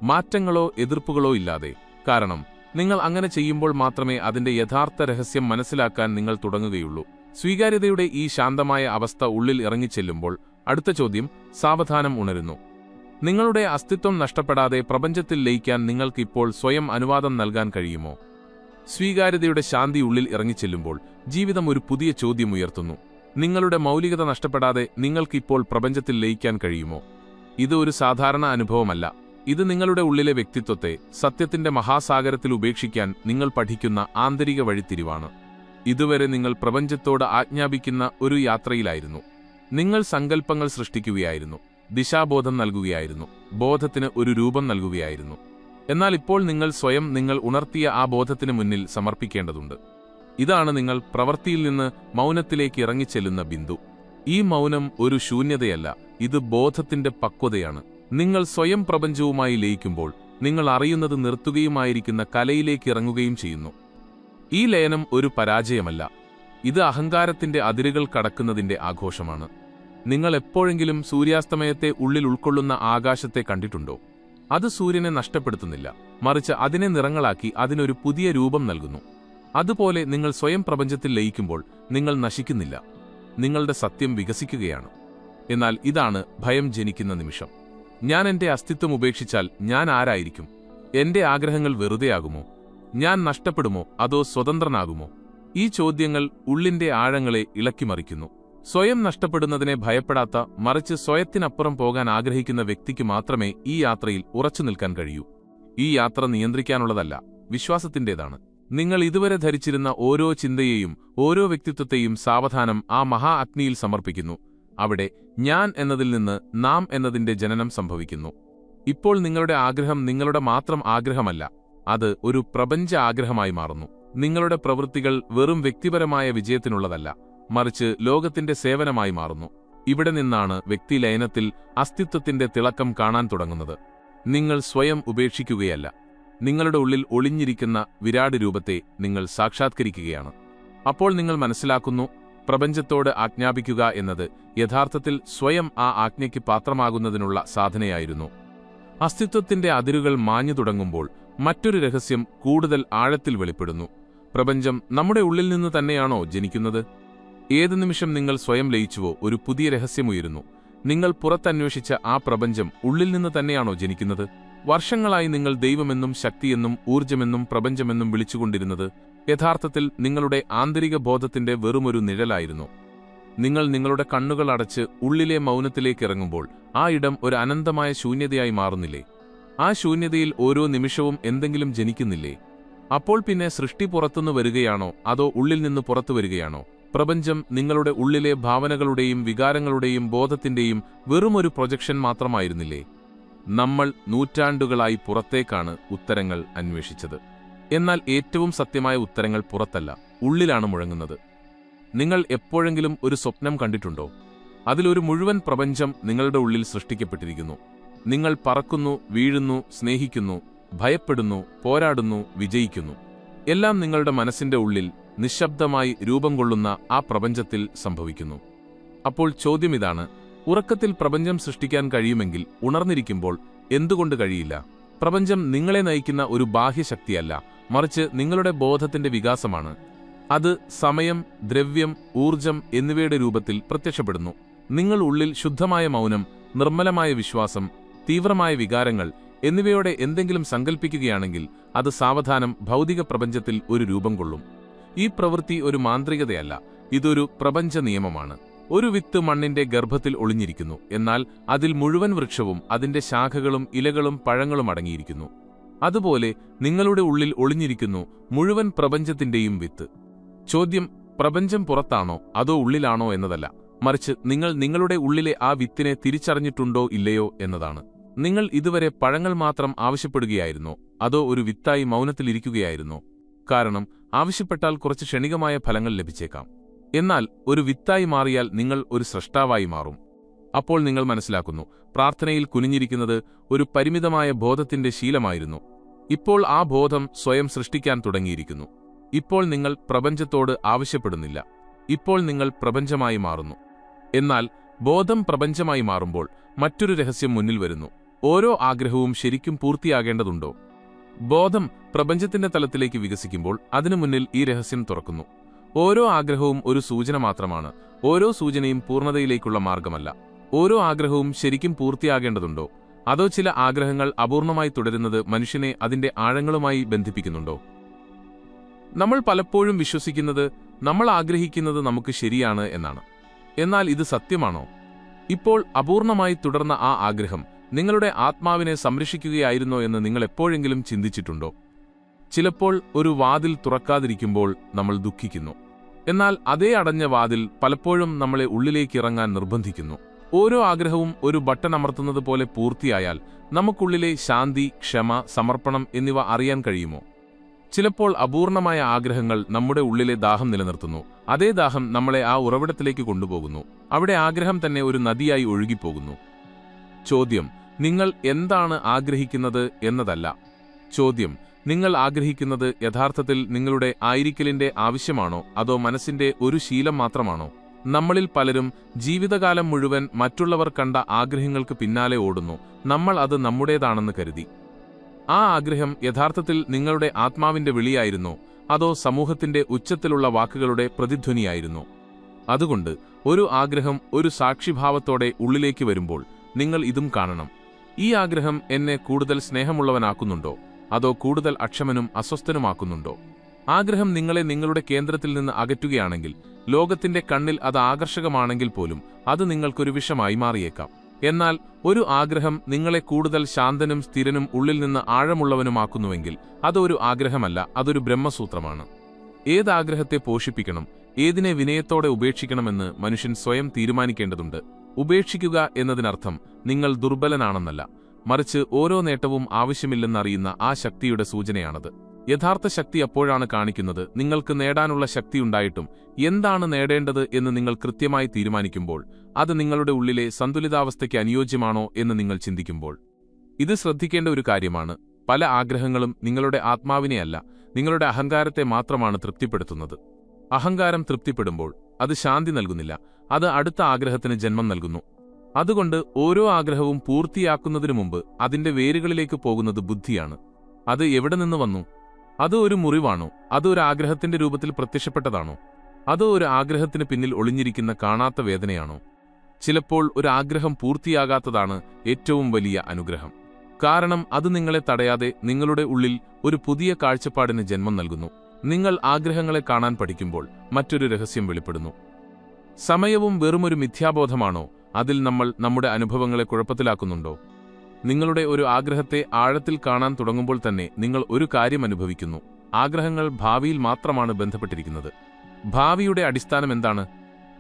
മാറ്റങ്ങളോ എതിർപ്പുകളോ ഇല്ലാതെ. കാരണം നിങ്ങൾ അങ്ങനെ ചെയ്യുമ്പോൾ മാത്രമേ അതിന്റെ യഥാർത്ഥ രഹസ്യം മനസ്സിലാക്കാൻ നിങ്ങൾ തുടങ്ങുകയുള്ളൂ. സ്വീകാര്യതയുടെ ഈ ശാന്തമായ അവസ്ഥ ഉള്ളിൽ ഇറങ്ങിച്ചെല്ലുമ്പോൾ അടുത്ത ചോദ്യം സാവധാനം ഉണരുന്നു. നിങ്ങളുടെ അസ്തിത്വം നഷ്ടപ്പെടാതെ പ്രപഞ്ചത്തിൽ ലയിക്കാൻ നിങ്ങൾക്കിപ്പോൾ സ്വയം അനുവാദം നൽകാൻ കഴിയുമോ? സ്വീകാര്യതയുടെ ശാന്തി ഉള്ളിൽ ഇറങ്ങിച്ചെല്ലുമ്പോൾ ജീവിതം ഒരു പുതിയ ചോദ്യം ഉയർത്തുന്നു. നിങ്ങളുടെ മൗലികത നഷ്ടപ്പെടാതെ നിങ്ങൾക്കിപ്പോൾ പ്രപഞ്ചത്തിൽ ലയിക്കാൻ കഴിയുമോ? ഇത് ഒരു സാധാരണ അനുഭവമല്ല. ഇത് നിങ്ങളുടെ ഉള്ളിലെ വ്യക്തിത്വത്തെ സത്യത്തിന്റെ മഹാസാഗരത്തിൽ ഉപേക്ഷിക്കാൻ നിങ്ങൾ പഠിക്കുന്ന ആന്തരിക വഴിത്തിരിവാണ്. ഇതുവരെ നിങ്ങൾ പ്രപഞ്ചത്തോട് ആജ്ഞാപിക്കുന്ന ഒരു യാത്രയിലായിരുന്നു. നിങ്ങൾ സങ്കല്പങ്ങൾ സൃഷ്ടിക്കുകയായിരുന്നു, ദിശാബോധം നൽകുകയായിരുന്നു, ബോധത്തിന് ഒരു രൂപം നൽകുകയായിരുന്നു. എന്നാൽ ഇപ്പോൾ നിങ്ങൾ സ്വയം നിങ്ങൾ ഉണർത്തിയ ആ ബോധത്തിന് മുന്നിൽ സമർപ്പിക്കേണ്ടതുണ്ട്. ഇതാണ് നിങ്ങൾ പ്രവൃത്തിയിൽ നിന്ന് മൗനത്തിലേക്ക് ഇറങ്ങിച്ചെല്ലുന്ന ബിന്ദു. ഈ മൗനം ഒരു ശൂന്യതയല്ല, ഇത് ബോധത്തിന്റെ പക്വതയാണ്. നിങ്ങൾ സ്വയം പ്രപഞ്ചവുമായി ലയിക്കുമ്പോൾ നിങ്ങൾ അറിയുന്നത് നിർത്തുകയുമായിരിക്കുന്ന കലയിലേക്ക് ഇറങ്ങുകയും ചെയ്യുന്നു. ഈ ലയനം ഒരു പരാജയമല്ല, ഇത് അഹങ്കാരത്തിന്റെ അതിരുകൾ കടക്കുന്നതിന്റെ ആഘോഷമാണ്. നിങ്ങൾ എപ്പോഴെങ്കിലും സൂര്യാസ്തമയത്തെ ഉള്ളിൽ ഉൾക്കൊള്ളുന്ന ആകാശത്തെ കണ്ടിട്ടുണ്ടോ? അത് സൂര്യനെ നഷ്ടപ്പെടുത്തുന്നില്ല, മറിച്ച് അതിനെ നിറങ്ങളാക്കി അതിനൊരു പുതിയ രൂപം നൽകുന്നു. അതുപോലെ നിങ്ങൾ സ്വയം പ്രപഞ്ചത്തിൽ ലയിക്കുമ്പോൾ നിങ്ങൾ നശിക്കുന്നില്ല, നിങ്ങളുടെ സത്യം വികസിക്കുകയാണ്. എന്നാൽ ഇതാണ് ഭയം ജനിക്കുന്ന നിമിഷം. ഞാൻ എന്റെ അസ്തിത്വം ഉപേക്ഷിച്ചാൽ ഞാൻ ആരായിരിക്കും? എന്റെ ആഗ്രഹങ്ങൾ വെറുതെയാകുമോ? ഞാൻ നഷ്ടപ്പെടുമോ അതോ സ്വതന്ത്രനാകുമോ? ഈ ചോദ്യങ്ങൾ ഉള്ളിന്റെ ആഴങ്ങളെ ഇളക്കിമറിക്കുന്നു. സ്വയം നഷ്ടപ്പെടുന്നതിനെ ഭയപ്പെടാത്ത, മറിച്ച് സ്വയത്തിനപ്പുറം പോകാൻ ആഗ്രഹിക്കുന്ന വ്യക്തിക്ക് മാത്രമേ ഈ യാത്രയിൽ ഉറച്ചു നിൽക്കാൻ കഴിയൂ. ഈ യാത്ര നിയന്ത്രിക്കാനുള്ളതല്ല, വിശ്വാസത്തിന്റേതാണ്. നിങ്ങൾ ഇതുവരെ ധരിച്ചിരുന്ന ഓരോ ചിന്തയെയും ഓരോ വ്യക്തിത്വത്തെയും സാവധാനം ആ മഹാ അഗ്നിയിൽ സമർപ്പിക്കുന്നു. അവിടെ ഞാൻ എന്നതിൽ നിന്ന് നാം എന്നതിന്റെ ജനനം സംഭവിക്കുന്നു. ഇപ്പോൾ നിങ്ങളുടെ ആഗ്രഹം നിങ്ങളുടെ മാത്രം ആഗ്രഹമല്ല, അത് ഒരു പ്രപഞ്ച ആഗ്രഹമായി മാറുന്നു. നിങ്ങളുടെ പ്രവൃത്തികൾ വെറും വ്യക്തിപരമായ വിജയത്തിനുള്ളതല്ല, മറിച്ച് ലോകത്തിന്റെ സേവനമായി മാറുന്നു. ഇവിടെ നിന്നാണ് വ്യക്തിലയനത്തിൽ അസ്തിത്വത്തിന്റെ തിളക്കം കാണാൻ തുടങ്ങുന്നത്. നിങ്ങൾ സ്വയം ഉപേക്ഷിക്കുകയല്ല, നിങ്ങളുടെ ഉള്ളിൽ ഒളിഞ്ഞിരിക്കുന്ന വിരാട് രൂപത്തെ നിങ്ങൾ സാക്ഷാത്കരിക്കുകയാണ്. അപ്പോൾ നിങ്ങൾ മനസ്സിലാക്കുന്നു, പ്രപഞ്ചത്തോട് ആജ്ഞാപിക്കുക എന്നത് യഥാർത്ഥത്തിൽ സ്വയം ആ ആജ്ഞയ്ക്ക് പാത്രമാകുന്നതിനുള്ള സാധനയായിരുന്നു. അസ്തിത്വത്തിന്റെ അതിരുകൾ മാഞ്ഞു തുടങ്ങുമ്പോൾ മറ്റൊരു രഹസ്യം കൂടുതൽ ആഴത്തിൽ വെളിപ്പെടുന്നു. പ്രപഞ്ചം നമ്മുടെ ഉള്ളിൽ നിന്ന് തന്നെയാണോ ജനിക്കുന്നത്? ഏതു നിമിഷം നിങ്ങൾ സ്വയം ലയിച്ചുവോ, ഒരു പുതിയ രഹസ്യമുയരുന്നു. നിങ്ങൾ പുറത്തന്വേഷിച്ച ആ പ്രപഞ്ചം ഉള്ളിൽ നിന്ന് തന്നെയാണോ ജനിക്കുന്നത്? വർഷങ്ങളായി നിങ്ങൾ ദൈവമെന്നും ശക്തിയെന്നും ഊർജ്ജമെന്നും പ്രപഞ്ചമെന്നും വിളിച്ചുകൊണ്ടിരുന്നത് യഥാർത്ഥത്തിൽ നിങ്ങളുടെ ആന്തരിക ബോധത്തിന്റെ വെറുമൊരു നിഴലായിരുന്നു. നിങ്ങൾ നിങ്ങളുടെ കണ്ണുകൾ അടച്ച് ഉള്ളിലെ മൗനത്തിലേക്കിറങ്ങുമ്പോൾ ആ ഇടം ഒരു അനന്തമായ ശൂന്യതയായി മാറുന്നില്ലേ? ആ ശൂന്യതയിൽ ഓരോ നിമിഷവും എന്തെങ്കിലും ജനിക്കുന്നില്ലേ? അപ്പോൾ പിന്നെ സൃഷ്ടി പുറത്തുനിന്ന് വരികയാണോ അതോ ഉള്ളിൽ നിന്ന് പുറത്തു വരികയാണോ? പ്രപഞ്ചം നിങ്ങളുടെ ഉള്ളിലെ ഭാവനകളുടെയും വികാരങ്ങളുടെയും ബോധത്തിന്റെയും വെറുമൊരു പ്രൊജക്ഷൻ മാത്രമായിരുന്നില്ലേ? നമ്മൾ നൂറ്റാണ്ടുകളായി പുറത്തേക്കാണ് ഉത്തരങ്ങൾ അന്വേഷിച്ചത്. എന്നാൽ ഏറ്റവും സത്യമായ ഉത്തരങ്ങൾ പുറത്തല്ല, ഉള്ളിലാണ് മുഴങ്ങുന്നത്. നിങ്ങൾ എപ്പോഴെങ്കിലും ഒരു സ്വപ്നം കണ്ടിട്ടുണ്ടോ? അതിലൊരു മുഴുവൻ പ്രപഞ്ചം നിങ്ങളുടെ ഉള്ളിൽ സൃഷ്ടിക്കപ്പെട്ടിരിക്കുന്നു. നിങ്ങൾ പറക്കുന്നു, വീഴുന്നു, സ്നേഹിക്കുന്നു, ഭയപ്പെടുന്നു, പോരാടുന്നു, വിജയിക്കുന്നു. എല്ലാം നിങ്ങളുടെ മനസ്സിന്റെ ഉള്ളിൽ നിശബ്ദമായി രൂപം കൊള്ളുന്ന ആ പ്രപഞ്ചത്തിൽ സംഭവിക്കുന്നു. അപ്പോൾ ചോദ്യമിതാണ്, ഉറക്കത്തിൽ പ്രപഞ്ചം സൃഷ്ടിക്കാൻ കഴിയുമെങ്കിൽ ഉണർന്നിരിക്കുമ്പോൾ എന്തുകൊണ്ട് കഴിയില്ല? പ്രപഞ്ചം നിങ്ങളെ നയിക്കുന്ന ഒരു ബാഹ്യശക്തിയല്ല, മറിച്ച് നിങ്ങളുടെ ബോധത്തിന്റെ വികാസമാണ്. അത് സമയം, ദ്രവ്യം, ഊർജം എന്നിവയുടെ രൂപത്തിൽ പ്രത്യക്ഷപ്പെടുന്നു. നിങ്ങൾ ഉള്ളിൽ ശുദ്ധമായ മൗനം, നിർമ്മലമായ വിശ്വാസം, തീവ്രമായ വികാരങ്ങൾ എന്നിവയോടെ എന്തെങ്കിലും സങ്കൽപ്പിക്കുകയാണെങ്കിൽ അത് സാവധാനം ഭൗതിക പ്രപഞ്ചത്തിൽ ഒരു രൂപം കൊള്ളും. ഈ പ്രവൃത്തി ഒരു മാന്ത്രികതയല്ല, ഇതൊരു പ്രപഞ്ച നിയമമാണ്. ഒരു വിത്ത് മണ്ണിന്റെ ഗർഭത്തിൽ ഒളിഞ്ഞിരിക്കുന്നു, എന്നാൽ അതിൽ മുഴുവൻ വൃക്ഷവും അതിന്റെ ശാഖകളും ഇലകളും പഴങ്ങളും അടങ്ങിയിരിക്കുന്നു. അതുപോലെ നിങ്ങളുടെ ഉള്ളിൽ ഒളിഞ്ഞിരിക്കുന്നു മുഴുവൻ പ്രപഞ്ചത്തിന്റെയും വിത്ത്. ചോദ്യം പ്രപഞ്ചം പുറത്താണോ അതോ ഉള്ളിലാണോ എന്നതല്ല, മറിച്ച് നിങ്ങൾ നിങ്ങളുടെ ഉള്ളിലെ ആ വിത്തിനെ തിരിച്ചറിഞ്ഞിട്ടുണ്ടോ ഇല്ലയോ എന്നതാണ്. നിങ്ങൾ ഇതുവരെ പഴങ്ങൾ മാത്രം ആവശ്യപ്പെടുകയായിരുന്നോ അതോ ഒരു വിത്തായി മൗനത്തിലിരിക്കുകയായിരുന്നോ? കാരണം ആവശ്യപ്പെട്ടാൽ കുറച്ച് ക്ഷണികമായ ഫലങ്ങൾ ലഭിച്ചേക്കാം. എന്നാൽ ഒരു വിത്തായി മാറിയാൽ നിങ്ങൾ ഒരു സ്രഷ്ടാവായി മാറും. അപ്പോൾ നിങ്ങൾ മനസ്സിലാക്കുന്നു, പ്രാർത്ഥനയിൽ കുനിഞ്ഞിരിക്കുന്നത് ഒരു പരിമിതമായ ബോധത്തിന്റെ ശീലമായിരുന്നു. ഇപ്പോൾ ആ ബോധം സ്വയം സൃഷ്ടിക്കാൻ തുടങ്ങിയിരിക്കുന്നു. ഇപ്പോൾ നിങ്ങൾ പ്രപഞ്ചത്തോട് ആവശ്യപ്പെടുന്നില്ല, ഇപ്പോൾ നിങ്ങൾ പ്രപഞ്ചമായി മാറുന്നു. എന്നാൽ ബോധം പ്രപഞ്ചമായി മാറുമ്പോൾ മറ്റൊരു രഹസ്യം മുന്നിൽ വരുന്നു. ഓരോ ആഗ്രഹവും ശരിക്കും പൂർത്തിയാകേണ്ടതുണ്ടോ? ബോധം പ്രപഞ്ചത്തിന്റെ തലത്തിലേക്ക് വികസിക്കുമ്പോൾ അതിനു മുന്നിൽ ഈ രഹസ്യം തുറക്കുന്നു. ഓരോ ആഗ്രഹവും ഒരു സൂചന മാത്രമാണ്, ഓരോ സൂചനയും പൂർണ്ണതയിലേക്കുള്ള മാർഗമല്ല. ഓരോ ആഗ്രഹവും ശരിക്കും പൂർത്തിയാകേണ്ടതുണ്ടോ അതോ ചില ആഗ്രഹങ്ങൾ അപൂർണമായി തുടരുന്നത് മനുഷ്യനെ അതിന്റെ ആഴങ്ങളുമായി ബന്ധിപ്പിക്കുന്നുണ്ടോ? നമ്മൾ പലപ്പോഴും വിശ്വസിക്കുന്നത് നമ്മൾ ആഗ്രഹിക്കുന്നത് നമുക്ക് ശരിയാണ് എന്നാണ്. എന്നാൽ ഇത് സത്യമാണോ? ഇപ്പോൾ അപൂർണമായി തുടർന്ന ആ ആഗ്രഹം നിങ്ങളുടെ ആത്മാവിനെ സംരക്ഷിക്കുകയായിരുന്നോ എന്ന് നിങ്ങൾ എപ്പോഴെങ്കിലും ചിന്തിച്ചിട്ടുണ്ടോ? ചിലപ്പോൾ ഒരു വാതിൽ തുറക്കാതിരിക്കുമ്പോൾ നമ്മൾ ദുഃഖിക്കുന്നു. എന്നാൽ അതേ അടഞ്ഞ വാതിൽ പലപ്പോഴും നമ്മളെ ഉള്ളിലേക്ക് ഇറങ്ങാൻ നിർബന്ധിക്കുന്നു. ഓരോ ആഗ്രഹവും ഒരു ബട്ടൺ അമർത്തുന്നത് പോലെ പൂർത്തിയായാൽ നമുക്കുള്ളിലെ ശാന്തി, ക്ഷമ, സമർപ്പണം എന്നിവ അറിയാൻ കഴിയുമോ? ചിലപ്പോൾ അപൂർണമായ ആഗ്രഹങ്ങൾ നമ്മുടെ ഉള്ളിലെ ദാഹം നിലനിർത്തുന്നു. അതേ ദാഹം നമ്മളെ ആ ഉറവിടത്തിലേക്ക് കൊണ്ടുപോകുന്നു. അവിടെ ആഗ്രഹം തന്നെ ഒരു നദിയായി ഒഴുകിപ്പോകുന്നു. ചോദ്യം നിങ്ങൾ എന്താണ് ആഗ്രഹിക്കുന്നത് എന്നതല്ല. ചോദ്യം നിങ്ങൾ ആഗ്രഹിക്കുന്നത് യഥാർത്ഥത്തിൽ നിങ്ങളുടെ ആയിരിക്കലിന്റെ ആവശ്യമാണോ അതോ മനസ്സിന്റെ ഒരു ശീലം മാത്രമാണോ? നമ്മളിൽ പലരും ജീവിതകാലം മുഴുവൻ മറ്റുള്ളവർ കണ്ട ആഗ്രഹങ്ങൾക്ക് പിന്നാലെ ഓടുന്നു. നമ്മൾ അത് നമ്മുടേതാണെന്ന് കരുതി. ആ ആഗ്രഹം യഥാർത്ഥത്തിൽ നിങ്ങളുടെ ആത്മാവിന്റെ വിളിയായിരുന്നോ അതോ സമൂഹത്തിന്റെ ഉച്ചത്തിലുള്ള വാക്കുകളുടെ പ്രതിധ്വനിയായിരുന്നോ? അതുകൊണ്ട് ഒരു ആഗ്രഹം ഒരു സാക്ഷിഭാവത്തോടെ ഉള്ളിലേക്ക് വരുമ്പോൾ നിങ്ങൾ ഇതും കാണണം. ഈ ആഗ്രഹം എന്നെ കൂടുതൽ സ്നേഹമുള്ളവനാക്കുന്നുണ്ടോ, അതോ കൂടുതൽ അക്ഷമനും അസ്വസ്ഥനുമാക്കുന്നുണ്ടോ? ആഗ്രഹം നിങ്ങളെ നിങ്ങളുടെ കേന്ദ്രത്തിൽ നിന്ന് അകറ്റുകയാണെങ്കിൽ, ലോകത്തിന്റെ കണ്ണിൽ അത് ആകർഷകമാണെങ്കിൽ പോലും അത് നിങ്ങൾക്കൊരു വിഷമായി മാറിയേക്കാം. എന്നാൽ ഒരു ആഗ്രഹം നിങ്ങളെ കൂടുതൽ ശാന്തനും സ്ഥിരനും ഉള്ളിൽ നിന്ന് ആഴമുള്ളവനുമാക്കുന്നുവെങ്കിൽ അതൊരു ആഗ്രഹമല്ല, അതൊരു ബ്രഹ്മസൂത്രമാണ്. ഏതാഗ്രഹത്തെ പോഷിപ്പിക്കണം, ഏതിനെ വിനയത്തോടെ ഉപേക്ഷിക്കണമെന്ന് മനുഷ്യൻ സ്വയം തീരുമാനിക്കേണ്ടതുണ്ട്. ഉപേക്ഷിക്കുക എന്നതിനർത്ഥം നിങ്ങൾ ദുർബലനാണെന്നല്ല, മറിച്ച് ഓരോ നേട്ടവും ആവശ്യമില്ലെന്നറിയുന്ന ആ ശക്തിയുടെ സൂചനയാണത്. യഥാർത്ഥ ശക്തി അപ്പോഴാണ് കാണിക്കുന്നത് നിങ്ങൾക്ക് നേടാനുള്ള ശക്തിയുണ്ടായിട്ടും എന്താണ് നേടേണ്ടത് എന്ന് നിങ്ങൾ കൃത്യമായി തീരുമാനിക്കുമ്പോൾ, അത് നിങ്ങളുടെ ഉള്ളിലെ സന്തുലിതാവസ്ഥയ്ക്ക് അനുയോജ്യമാണോ എന്ന് നിങ്ങൾ ചിന്തിക്കുമ്പോൾ. ഇത് ശ്രദ്ധിക്കേണ്ട ഒരു കാര്യമാണ്. പല ആഗ്രഹങ്ങളും നിങ്ങളുടെ ആത്മാവിനെയല്ല, നിങ്ങളുടെ അഹങ്കാരത്തെ മാത്രമാണ് തൃപ്തിപ്പെടുത്തുന്നത്. അഹങ്കാരം തൃപ്തിപ്പെടുമ്പോൾ അത് ശാന്തി നൽകുന്നില്ല, അത് അടുത്ത ആഗ്രഹത്തിന് ജന്മം നൽകുന്നു. അതുകൊണ്ട് ഓരോ ആഗ്രഹവും പൂർത്തിയാക്കുന്നതിനു മുമ്പ് അതിന്റെ വേരുകളിലേക്ക് പോകുന്നത് ബുദ്ധിയാണ്. അത് എവിടെ നിന്ന് വന്നു? അത് ഒരു മുറിവാണോ? അത് ഒരു ആഗ്രഹത്തിന്റെ രൂപത്തിൽ പ്രത്യക്ഷപ്പെട്ടതാണോ? അതോ ഒരു ആഗ്രഹത്തിന് പിന്നിൽ ഒളിഞ്ഞിരിക്കുന്ന കാണാത്ത വേദനയാണോ? ചിലപ്പോൾ ഒരു ആഗ്രഹം പൂർത്തിയാകാത്തതാണ് ഏറ്റവും വലിയ അനുഗ്രഹം. കാരണം അത് നിങ്ങളെ തടയാതെ നിങ്ങളുടെ ഉള്ളിൽ ഒരു പുതിയ കാഴ്ചപ്പാടിന് ജന്മം നൽകുന്നു. നിങ്ങൾ ആഗ്രഹങ്ങളെ കാണാൻ പഠിക്കുമ്പോൾ മറ്റൊരു രഹസ്യം വെളിപ്പെടുന്നു. സമയവും വെറുമൊരു മിഥ്യാബോധമാണോ? അതിൽ നമ്മൾ നമ്മുടെ അനുഭവങ്ങളെ കുഴപ്പത്തിലാക്കുന്നുണ്ടോ? നിങ്ങളുടെ ഒരു ആഗ്രഹത്തെ ആഴത്തിൽ കാണാൻ തുടങ്ങുമ്പോൾ തന്നെ നിങ്ങൾ ഒരു കാര്യം അനുഭവിക്കുന്നു. ആഗ്രഹങ്ങൾ ഭാവിയിൽ മാത്രമാണ് ബന്ധപ്പെട്ടിരിക്കുന്നത്. ഭാവിയുടെ അടിസ്ഥാനം എന്താണ്?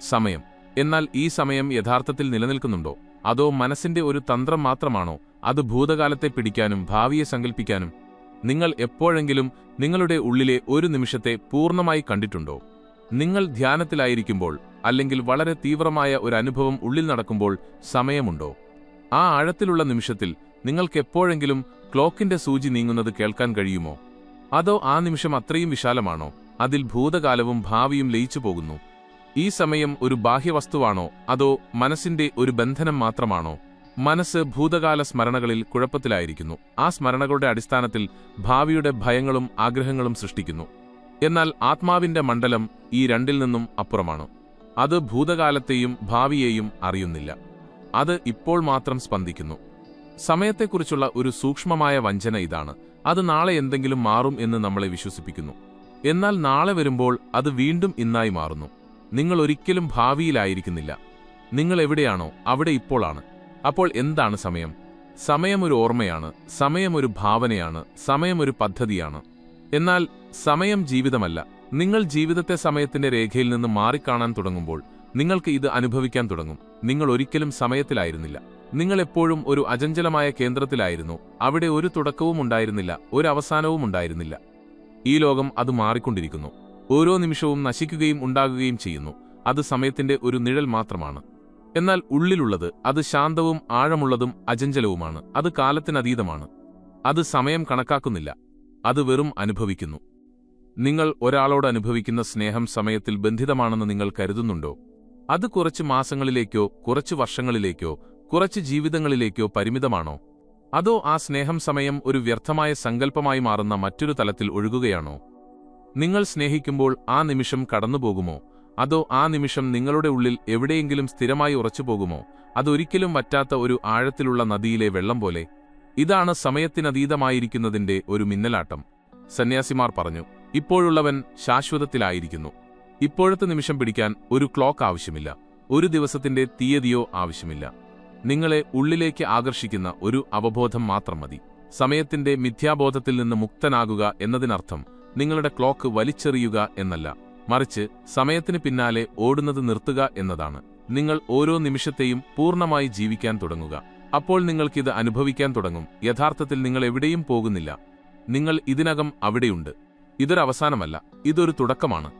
സമയം. എന്നാൽ ഈ സമയം യഥാർത്ഥത്തിൽ നിലനിൽക്കുന്നുണ്ടോ? അതോ മനസ്സിന്റെ ഒരു തന്ത്രം മാത്രമാണോ അത് ഭൂതകാലത്തെ പിടിക്കാനും ഭാവിയെ സങ്കൽപ്പിക്കാനും? നിങ്ങൾ എപ്പോഴെങ്കിലും നിങ്ങളുടെ ഉള്ളിലെ ഒരു നിമിഷത്തെ പൂർണ്ണമായി കണ്ടിട്ടുണ്ടോ? നിങ്ങൾ ധ്യാനത്തിലായിരിക്കുമ്പോൾ അല്ലെങ്കിൽ വളരെ തീവ്രമായ ഒരു അനുഭവം ഉള്ളിൽ നടക്കുമ്പോൾ സമയമുണ്ടോ? ആ ആഴത്തിലുള്ള നിമിഷത്തിൽ നിങ്ങൾക്കെപ്പോഴെങ്കിലും ക്ലോക്കിന്റെ സൂചി നീങ്ങുന്നത് കേൾക്കാൻ കഴിയുമോ? അതോ ആ നിമിഷം അത്രയും വിശാലമാണോ അതിൽ ഭൂതകാലവും ഭാവിയും ലയിച്ചു പോകുന്നു? ഈ സമയം ഒരു ബാഹ്യവസ്തുവാണോ അതോ മനസ്സിന്റെ ഒരു ബന്ധനം മാത്രമാണോ? മനസ്സ് ഭൂതകാല സ്മരണകളിൽ കുഴപ്പത്തിലായിരിക്കുന്നു. ആ സ്മരണകളുടെ അടിസ്ഥാനത്തിൽ ഭാവിയുടെ ഭയങ്ങളും ആഗ്രഹങ്ങളും സൃഷ്ടിക്കുന്നു. എന്നാൽ ആത്മാവിന്റെ മണ്ഡലം ഈ രണ്ടിൽ നിന്നും അപ്പുറമാണ്. അത് ഭൂതകാലത്തെയും ഭാവിയെയും അറിയുന്നില്ല. അത് ഇപ്പോൾ മാത്രം സ്പന്ദിക്കുന്നു. സമയത്തെക്കുറിച്ചുള്ള ഒരു സൂക്ഷ്മമായ വഞ്ചന ഇതാണ്. അത് നാളെ എന്തെങ്കിലും മാറും എന്ന് നമ്മളെ വിശ്വസിപ്പിക്കുന്നു. എന്നാൽ നാളെ വരുമ്പോൾ അത് വീണ്ടും ഇന്നായി മാറുന്നു. നിങ്ങൾ ഒരിക്കലും ഭാവിയിലായിരിക്കുന്നില്ല. നിങ്ങൾ എവിടെയാണോ അവിടെ ഇപ്പോഴാണ്. അപ്പോൾ എന്താണ് സമയം? സമയം ഒരു ഓർമ്മയാണ്, സമയം ഒരു ഭാവനയാണ്, സമയം ഒരു പദ്ധതിയാണ്. എന്നാൽ സമയം ജീവിതമല്ല. നിങ്ങൾ ജീവിതത്തെ സമയത്തിന്റെ രേഖയിൽ നിന്ന് മാറിക്കാണാൻ തുടങ്ങുമ്പോൾ നിങ്ങൾക്ക് ഇത് അനുഭവിക്കാൻ തുടങ്ങും. നിങ്ങൾ ഒരിക്കലും സമയത്തിലായിരുന്നില്ല. നിങ്ങൾ എപ്പോഴും ഒരു അചഞ്ചലമായ കേന്ദ്രത്തിലായിരുന്നു. അവിടെ ഒരു തുടക്കവും ഉണ്ടായിരുന്നില്ല, ഒരു അവസാനവും ഉണ്ടായിരുന്നില്ല. ഈ ലോകം അത് മാറിക്കൊണ്ടിരിക്കുന്നു. ഓരോ നിമിഷവും നശിക്കുകയും ഉണ്ടാകുകയും ചെയ്യുന്നു. അത് സമയത്തിന്റെ ഒരു നിഴൽ മാത്രമാണ്. എന്നാൽ ഉള്ളിലുള്ളത് അത് ശാന്തവും ആഴമുള്ളതും അചഞ്ചലവുമാണ്. അത് കാലത്തിനതീതമാണ്. അത് സമയം കണക്കാക്കുന്നില്ല. അത് വെറും അനുഭവിക്കുന്നു. നിങ്ങൾ ഒരാളോട് അനുഭവിക്കുന്ന സ്നേഹം സമയത്തിൽ ബന്ധിതമാണെന്ന് നിങ്ങൾ കരുതുന്നുണ്ടോ? അത് കുറച്ച് മാസങ്ങളിലേക്കോ കുറച്ച് വർഷങ്ങളിലേക്കോ കുറച്ച് ജീവിതങ്ങളിലേക്കോ പരിമിതമാണോ? അതോ ആ സ്നേഹം സമയം ഒരു വ്യർത്ഥമായ സങ്കല്പമായി മാറുന്ന മറ്റൊരു തലത്തിൽ ഒഴുകുകയാണോ? നിങ്ങൾ സ്നേഹിക്കുമ്പോൾ ആ നിമിഷം കടന്നുപോകുമോ? അതോ ആ നിമിഷം നിങ്ങളുടെ ഉള്ളിൽ എവിടെയെങ്കിലും സ്ഥിരമായി ഉറച്ചുപോകുമോ? അതൊരിക്കലും വറ്റാത്ത ഒരു ആഴത്തിലുള്ള നദിയിലെ വെള്ളം പോലെ. ഇതാണ് സമയത്തിനതീതമായിരിക്കുന്നതിന്റെ ഒരു മിന്നലാട്ടം. സന്യാസിമാർ പറഞ്ഞു, ഇപ്പോഴുള്ളവൻ ശാശ്വതത്തിലായിരിക്കുന്നു. ഇപ്പോഴത്തെ നിമിഷം പിടിക്കാൻ ഒരു ക്ലോക്ക് ആവശ്യമില്ല, ഒരു ദിവസത്തിന്റെ തീയതിയോ ആവശ്യമില്ല. നിങ്ങളെ ഉള്ളിലേക്ക് ആകർഷിക്കുന്ന ഒരു അവബോധം മാത്രം മതി. സമയത്തിന്റെ മിഥ്യാബോധത്തിൽ നിന്ന് മുക്തനാകുക എന്നതിനർത്ഥം നിങ്ങളുടെ ക്ലോക്ക് വലിച്ചെറിയുക എന്നല്ല, മറിച്ച് സമയത്തിന് പിന്നാലെ ഓടുന്നത് നിർത്തുക എന്നതാണ്. നിങ്ങൾ ഓരോ നിമിഷത്തെയും പൂർണ്ണമായി ജീവിക്കാൻ തുടങ്ങുക. അപ്പോൾ നിങ്ങൾക്കിത് അനുഭവിക്കാൻ തുടങ്ങും. യഥാർത്ഥത്തിൽ നിങ്ങൾ എവിടെയും പോകുന്നില്ല. നിങ്ങൾ ഇതിനകം അവിടെയുണ്ട്. ഇതൊരവസാനമല്ല, ഇതൊരു തുടക്കമാണ്.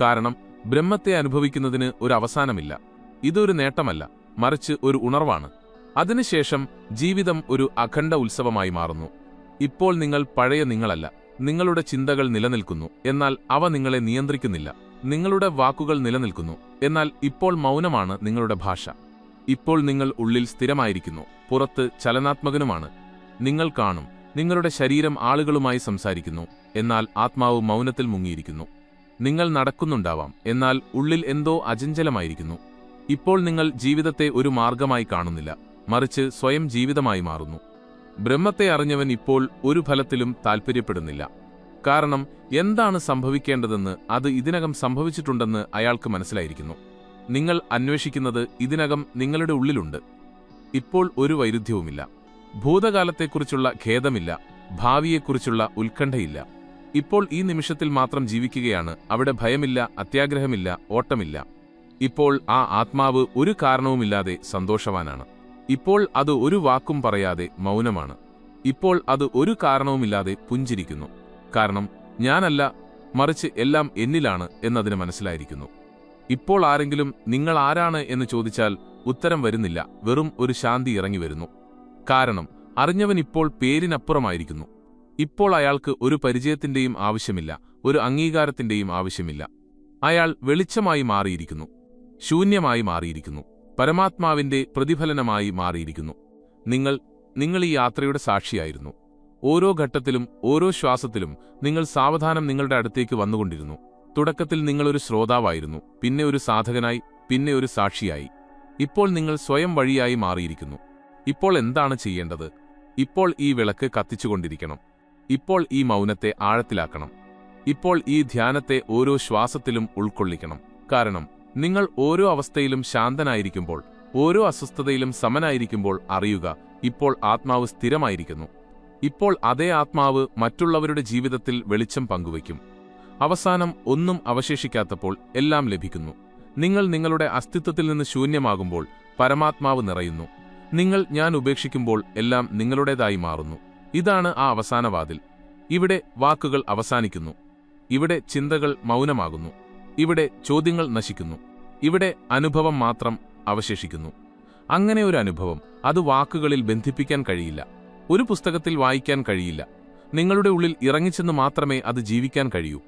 കാരണം ബ്രഹ്മത്തെ അനുഭവിക്കുന്നതിന് ഒരു അവസാനമില്ല. ഇതൊരു നേട്ടമല്ല, മറിച്ച് ഒരു ഉണർവാണ്. അതിനുശേഷം ജീവിതം ഒരു അഖണ്ഡ ഉത്സവമായി മാറുന്നു. ഇപ്പോൾ നിങ്ങൾ പഴയ നിങ്ങളല്ല. നിങ്ങളുടെ ചിന്തകൾ നിലനിൽക്കുന്നു, എന്നാൽ അവ നിങ്ങളെ നിയന്ത്രിക്കുന്നില്ല. നിങ്ങളുടെ വാക്കുകൾ നിലനിൽക്കുന്നു, എന്നാൽ ഇപ്പോൾ മൗനമാണ് നിങ്ങളുടെ ഭാഷ. ഇപ്പോൾ നിങ്ങൾ ഉള്ളിൽ സ്ഥിരമായിരിക്കുന്നു, പുറത്ത് ചലനാത്മകനുമാണ്. നിങ്ങൾ കാണും, നിങ്ങളുടെ ശരീരം ആളുകളുമായി സംസാരിക്കുന്നു, എന്നാൽ ആത്മാവ് മൗനത്തിൽ മുങ്ങിയിരിക്കുന്നു. നിങ്ങൾ നടക്കുന്നുണ്ടാവാം, എന്നാൽ ഉള്ളിൽ എന്തോ അചഞ്ചലമായിരിക്കുന്നു. ഇപ്പോൾ നിങ്ങൾ ജീവിതത്തെ ഒരു മാർഗമായി കാണുന്നില്ല, മറിച്ച് സ്വയം ജീവിതമായി മാറുന്നു. ബ്രഹ്മത്തെ അറിഞ്ഞവൻ ഇപ്പോൾ ഒരു ഫലത്തിലും താൽപ്പര്യപ്പെടുന്നില്ല. കാരണം എന്താണ് സംഭവിക്കേണ്ടതെന്ന് അത് ഇതിനകം സംഭവിച്ചിട്ടുണ്ടെന്ന് അയാൾക്ക് മനസ്സിലായിരിക്കുന്നു. നിങ്ങൾ അന്വേഷിക്കുന്നത് ഇതിനകം നിങ്ങളുടെ ഉള്ളിലുണ്ട്. ഇപ്പോൾ ഒരു വൈരുദ്ധ്യവുമില്ല. ഭൂതകാലത്തെക്കുറിച്ചുള്ള ഖേദമില്ല, ഭാവിയെക്കുറിച്ചുള്ള ഉത്കണ്ഠയില്ല. ഇപ്പോൾ ഈ നിമിഷത്തിൽ മാത്രം ജീവിക്കുകയാണ്. അവിടെ ഭയമില്ല, അത്യാഗ്രഹമില്ല, ഓട്ടമില്ല. ഇപ്പോൾ ആ ആത്മാവ് ഒരു കാരണവുമില്ലാതെ സന്തോഷവാനാണ്. ഇപ്പോൾ അത് ഒരു വാക്കും പറയാതെ മൗനമാണ്. ഇപ്പോൾ അത് ഒരു കാരണവുമില്ലാതെ പുഞ്ചിരിക്കുന്നു. കാരണം ഞാനല്ല, മറിച്ച് എല്ലാം എന്നിലാണ് എന്നതിന് മനസ്സിലായിരിക്കുന്നു. ഇപ്പോൾ ആരെങ്കിലും നിങ്ങൾ ആരാണ് എന്ന് ചോദിച്ചാൽ ഉത്തരം വരുന്നില്ല, വെറും ഒരു ശാന്തി ഇറങ്ങി വരുന്നു. കാരണം അറിഞ്ഞവൻ ഇപ്പോൾ പേരിനപ്പുറമായിരിക്കുന്നു. ഇപ്പോൾ അയാൾക്ക് ഒരു പരിചയത്തിന്റെയും ആവശ്യമില്ല, ഒരു അംഗീകാരത്തിന്റെയും ആവശ്യമില്ല. അയാൾ വെളിച്ചമായി മാറിയിരിക്കുന്നു, ശൂന്യമായി മാറിയിരിക്കുന്നു, പരമാത്മാവിന്റെ പ്രതിഫലനമായി മാറിയിരിക്കുന്നു. നിങ്ങൾ ഈ യാത്രയുടെ സാക്ഷിയായിരുന്നു. ഓരോ ഘട്ടത്തിലും ഓരോ ശ്വാസത്തിലും നിങ്ങൾ സാവധാനം നിങ്ങളുടെ അടുത്തേക്ക് വന്നുകൊണ്ടിരുന്നു. തുടക്കത്തിൽ നിങ്ങളൊരു ശ്രോതാവായിരുന്നു, പിന്നെ ഒരു സാധകനായി, പിന്നെ ഒരു സാക്ഷിയായി. ഇപ്പോൾ നിങ്ങൾ സ്വയം വഴിയായി മാറിയിരിക്കുന്നു. ഇപ്പോൾ എന്താണ് ചെയ്യേണ്ടത്? ഇപ്പോൾ ഈ വിളക്ക് കത്തിച്ചുകൊണ്ടിരിക്കണം. ഇപ്പോൾ ഈ മൗനത്തെ ആഴത്തിലാക്കണം. ഇപ്പോൾ ഈ ധ്യാനത്തെ ഓരോ ശ്വാസത്തിലും ഉൾക്കൊള്ളിക്കണം. കാരണം നിങ്ങൾ ഓരോ അവസ്ഥയിലും ശാന്തനായിരിക്കുമ്പോൾ, ഓരോ അസ്വസ്ഥതയിലും സമനായിരിക്കുമ്പോൾ അറിയുക, ഇപ്പോൾ ആത്മാവ് സ്ഥിരമായിരിക്കുന്നു. ഇപ്പോൾ അതേ ആത്മാവ് മറ്റുള്ളവരുടെ ജീവിതത്തിൽ വെളിച്ചം പങ്കുവയ്ക്കും. അവസാനം ഒന്നും അവശേഷിക്കാത്തപ്പോൾ എല്ലാം ലഭിക്കുന്നു. നിങ്ങൾ നിങ്ങളുടെ അസ്തിത്വത്തിൽ നിന്ന് ശൂന്യമാകുമ്പോൾ പരമാത്മാവ് നിറയുന്നു. നിങ്ങൾ ഞാൻ ഉപേക്ഷിക്കുമ്പോൾ എല്ലാം നിങ്ങളുടേതായി മാറുന്നു. ഇതാണ് ആ അവസാന വാതിൽ. ഇവിടെ വാക്കുകൾ അവസാനിക്കുന്നു. ഇവിടെ ചിന്തകൾ മൗനമാകുന്നു. ഇവിടെ ചോദ്യങ്ങൾ നശിക്കുന്നു. ഇവിടെ അനുഭവം മാത്രം അവശേഷിക്കുന്നു. അങ്ങനെ ഒരു അനുഭവം, അത് വാക്കുകളിൽ ബന്ധിപ്പിക്കാൻ കഴിയില്ല. ഒരു പുസ്തകത്തിൽ വായിക്കാൻ കഴിയില്ല. നിങ്ങളുടെ ഉള്ളിൽ ഇറങ്ങിച്ചെന്ന് മാത്രമേ അത് ജീവിക്കാൻ കഴിയൂ.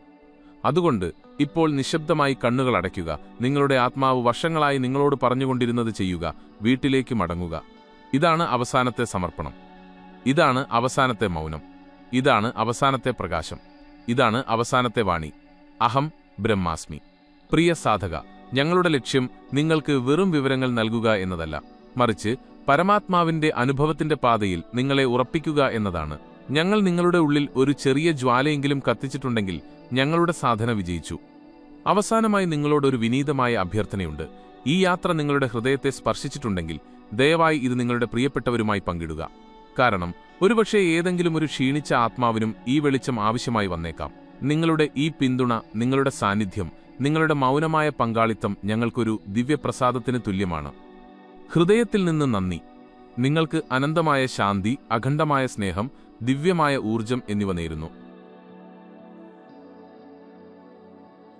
അതുകൊണ്ട് ഇപ്പോൾ നിശബ്ദമായി കണ്ണുകൾ അടയ്ക്കുക. നിങ്ങളുടെ ആത്മാവ് വർഷങ്ങളായി നിങ്ങളോട് പറഞ്ഞുകൊണ്ടിരുന്നത് ചെയ്യുക. വീട്ടിലേക്ക് മടങ്ങുക. ഇതാണ് അവസാനത്തെ സമർപ്പണം. ഇതാണ് അവസാനത്തെ മൗനം. ഇതാണ് അവസാനത്തെ പ്രകാശം. ഇതാണ് അവസാനത്തെ വാണി. അഹം ബ്രഹ്മാസ്മി. പ്രിയ സാധക, ഞങ്ങളുടെ ലക്ഷ്യം നിങ്ങൾക്ക് വെറും വിവരങ്ങൾ നൽകുക എന്നതല്ല, മറിച്ച് പരമാത്മാവിന്റെ അനുഭവത്തിന്റെ പാതയിൽ നിങ്ങളെ ഉറപ്പിക്കുക എന്നതാണ്. ഞങ്ങൾ നിങ്ങളുടെ ഉള്ളിൽ ഒരു ചെറിയ ജ്വാലയെങ്കിലും കത്തിച്ചിട്ടുണ്ടെങ്കിൽ ഞങ്ങളുടെ സാധന വിജയിച്ചു. അവസാനമായി നിങ്ങളോടൊരു വിനീതമായ അഭ്യർത്ഥനയുണ്ട്. ഈ യാത്ര നിങ്ങളുടെ ഹൃദയത്തെ സ്പർശിച്ചിട്ടുണ്ടെങ്കിൽ ദയവായി ഇത് നിങ്ങളുടെ പ്രിയപ്പെട്ടവരുമായി പങ്കിടുക. കാരണം ഒരുപക്ഷെ ഏതെങ്കിലും ഒരു ക്ഷീണിച്ച ആത്മാവിനും ഈ വെളിച്ചം ആവശ്യമായി വന്നേക്കാം. നിങ്ങളുടെ ഈ പിന്തുണ, നിങ്ങളുടെ സാന്നിധ്യം, നിങ്ങളുടെ മൗനമായ പങ്കാളിത്തം ഞങ്ങൾക്കൊരു ദിവ്യപ്രസാദത്തിന് തുല്യമാണ്. ഹൃദയത്തിൽ നിന്ന് നന്ദി. നിങ്ങൾക്ക് അനന്തമായ ശാന്തി, അഖണ്ഡമായ സ്നേഹം, ദിവ്യമായ ഊർജം എന്നിവ നേരുന്നു.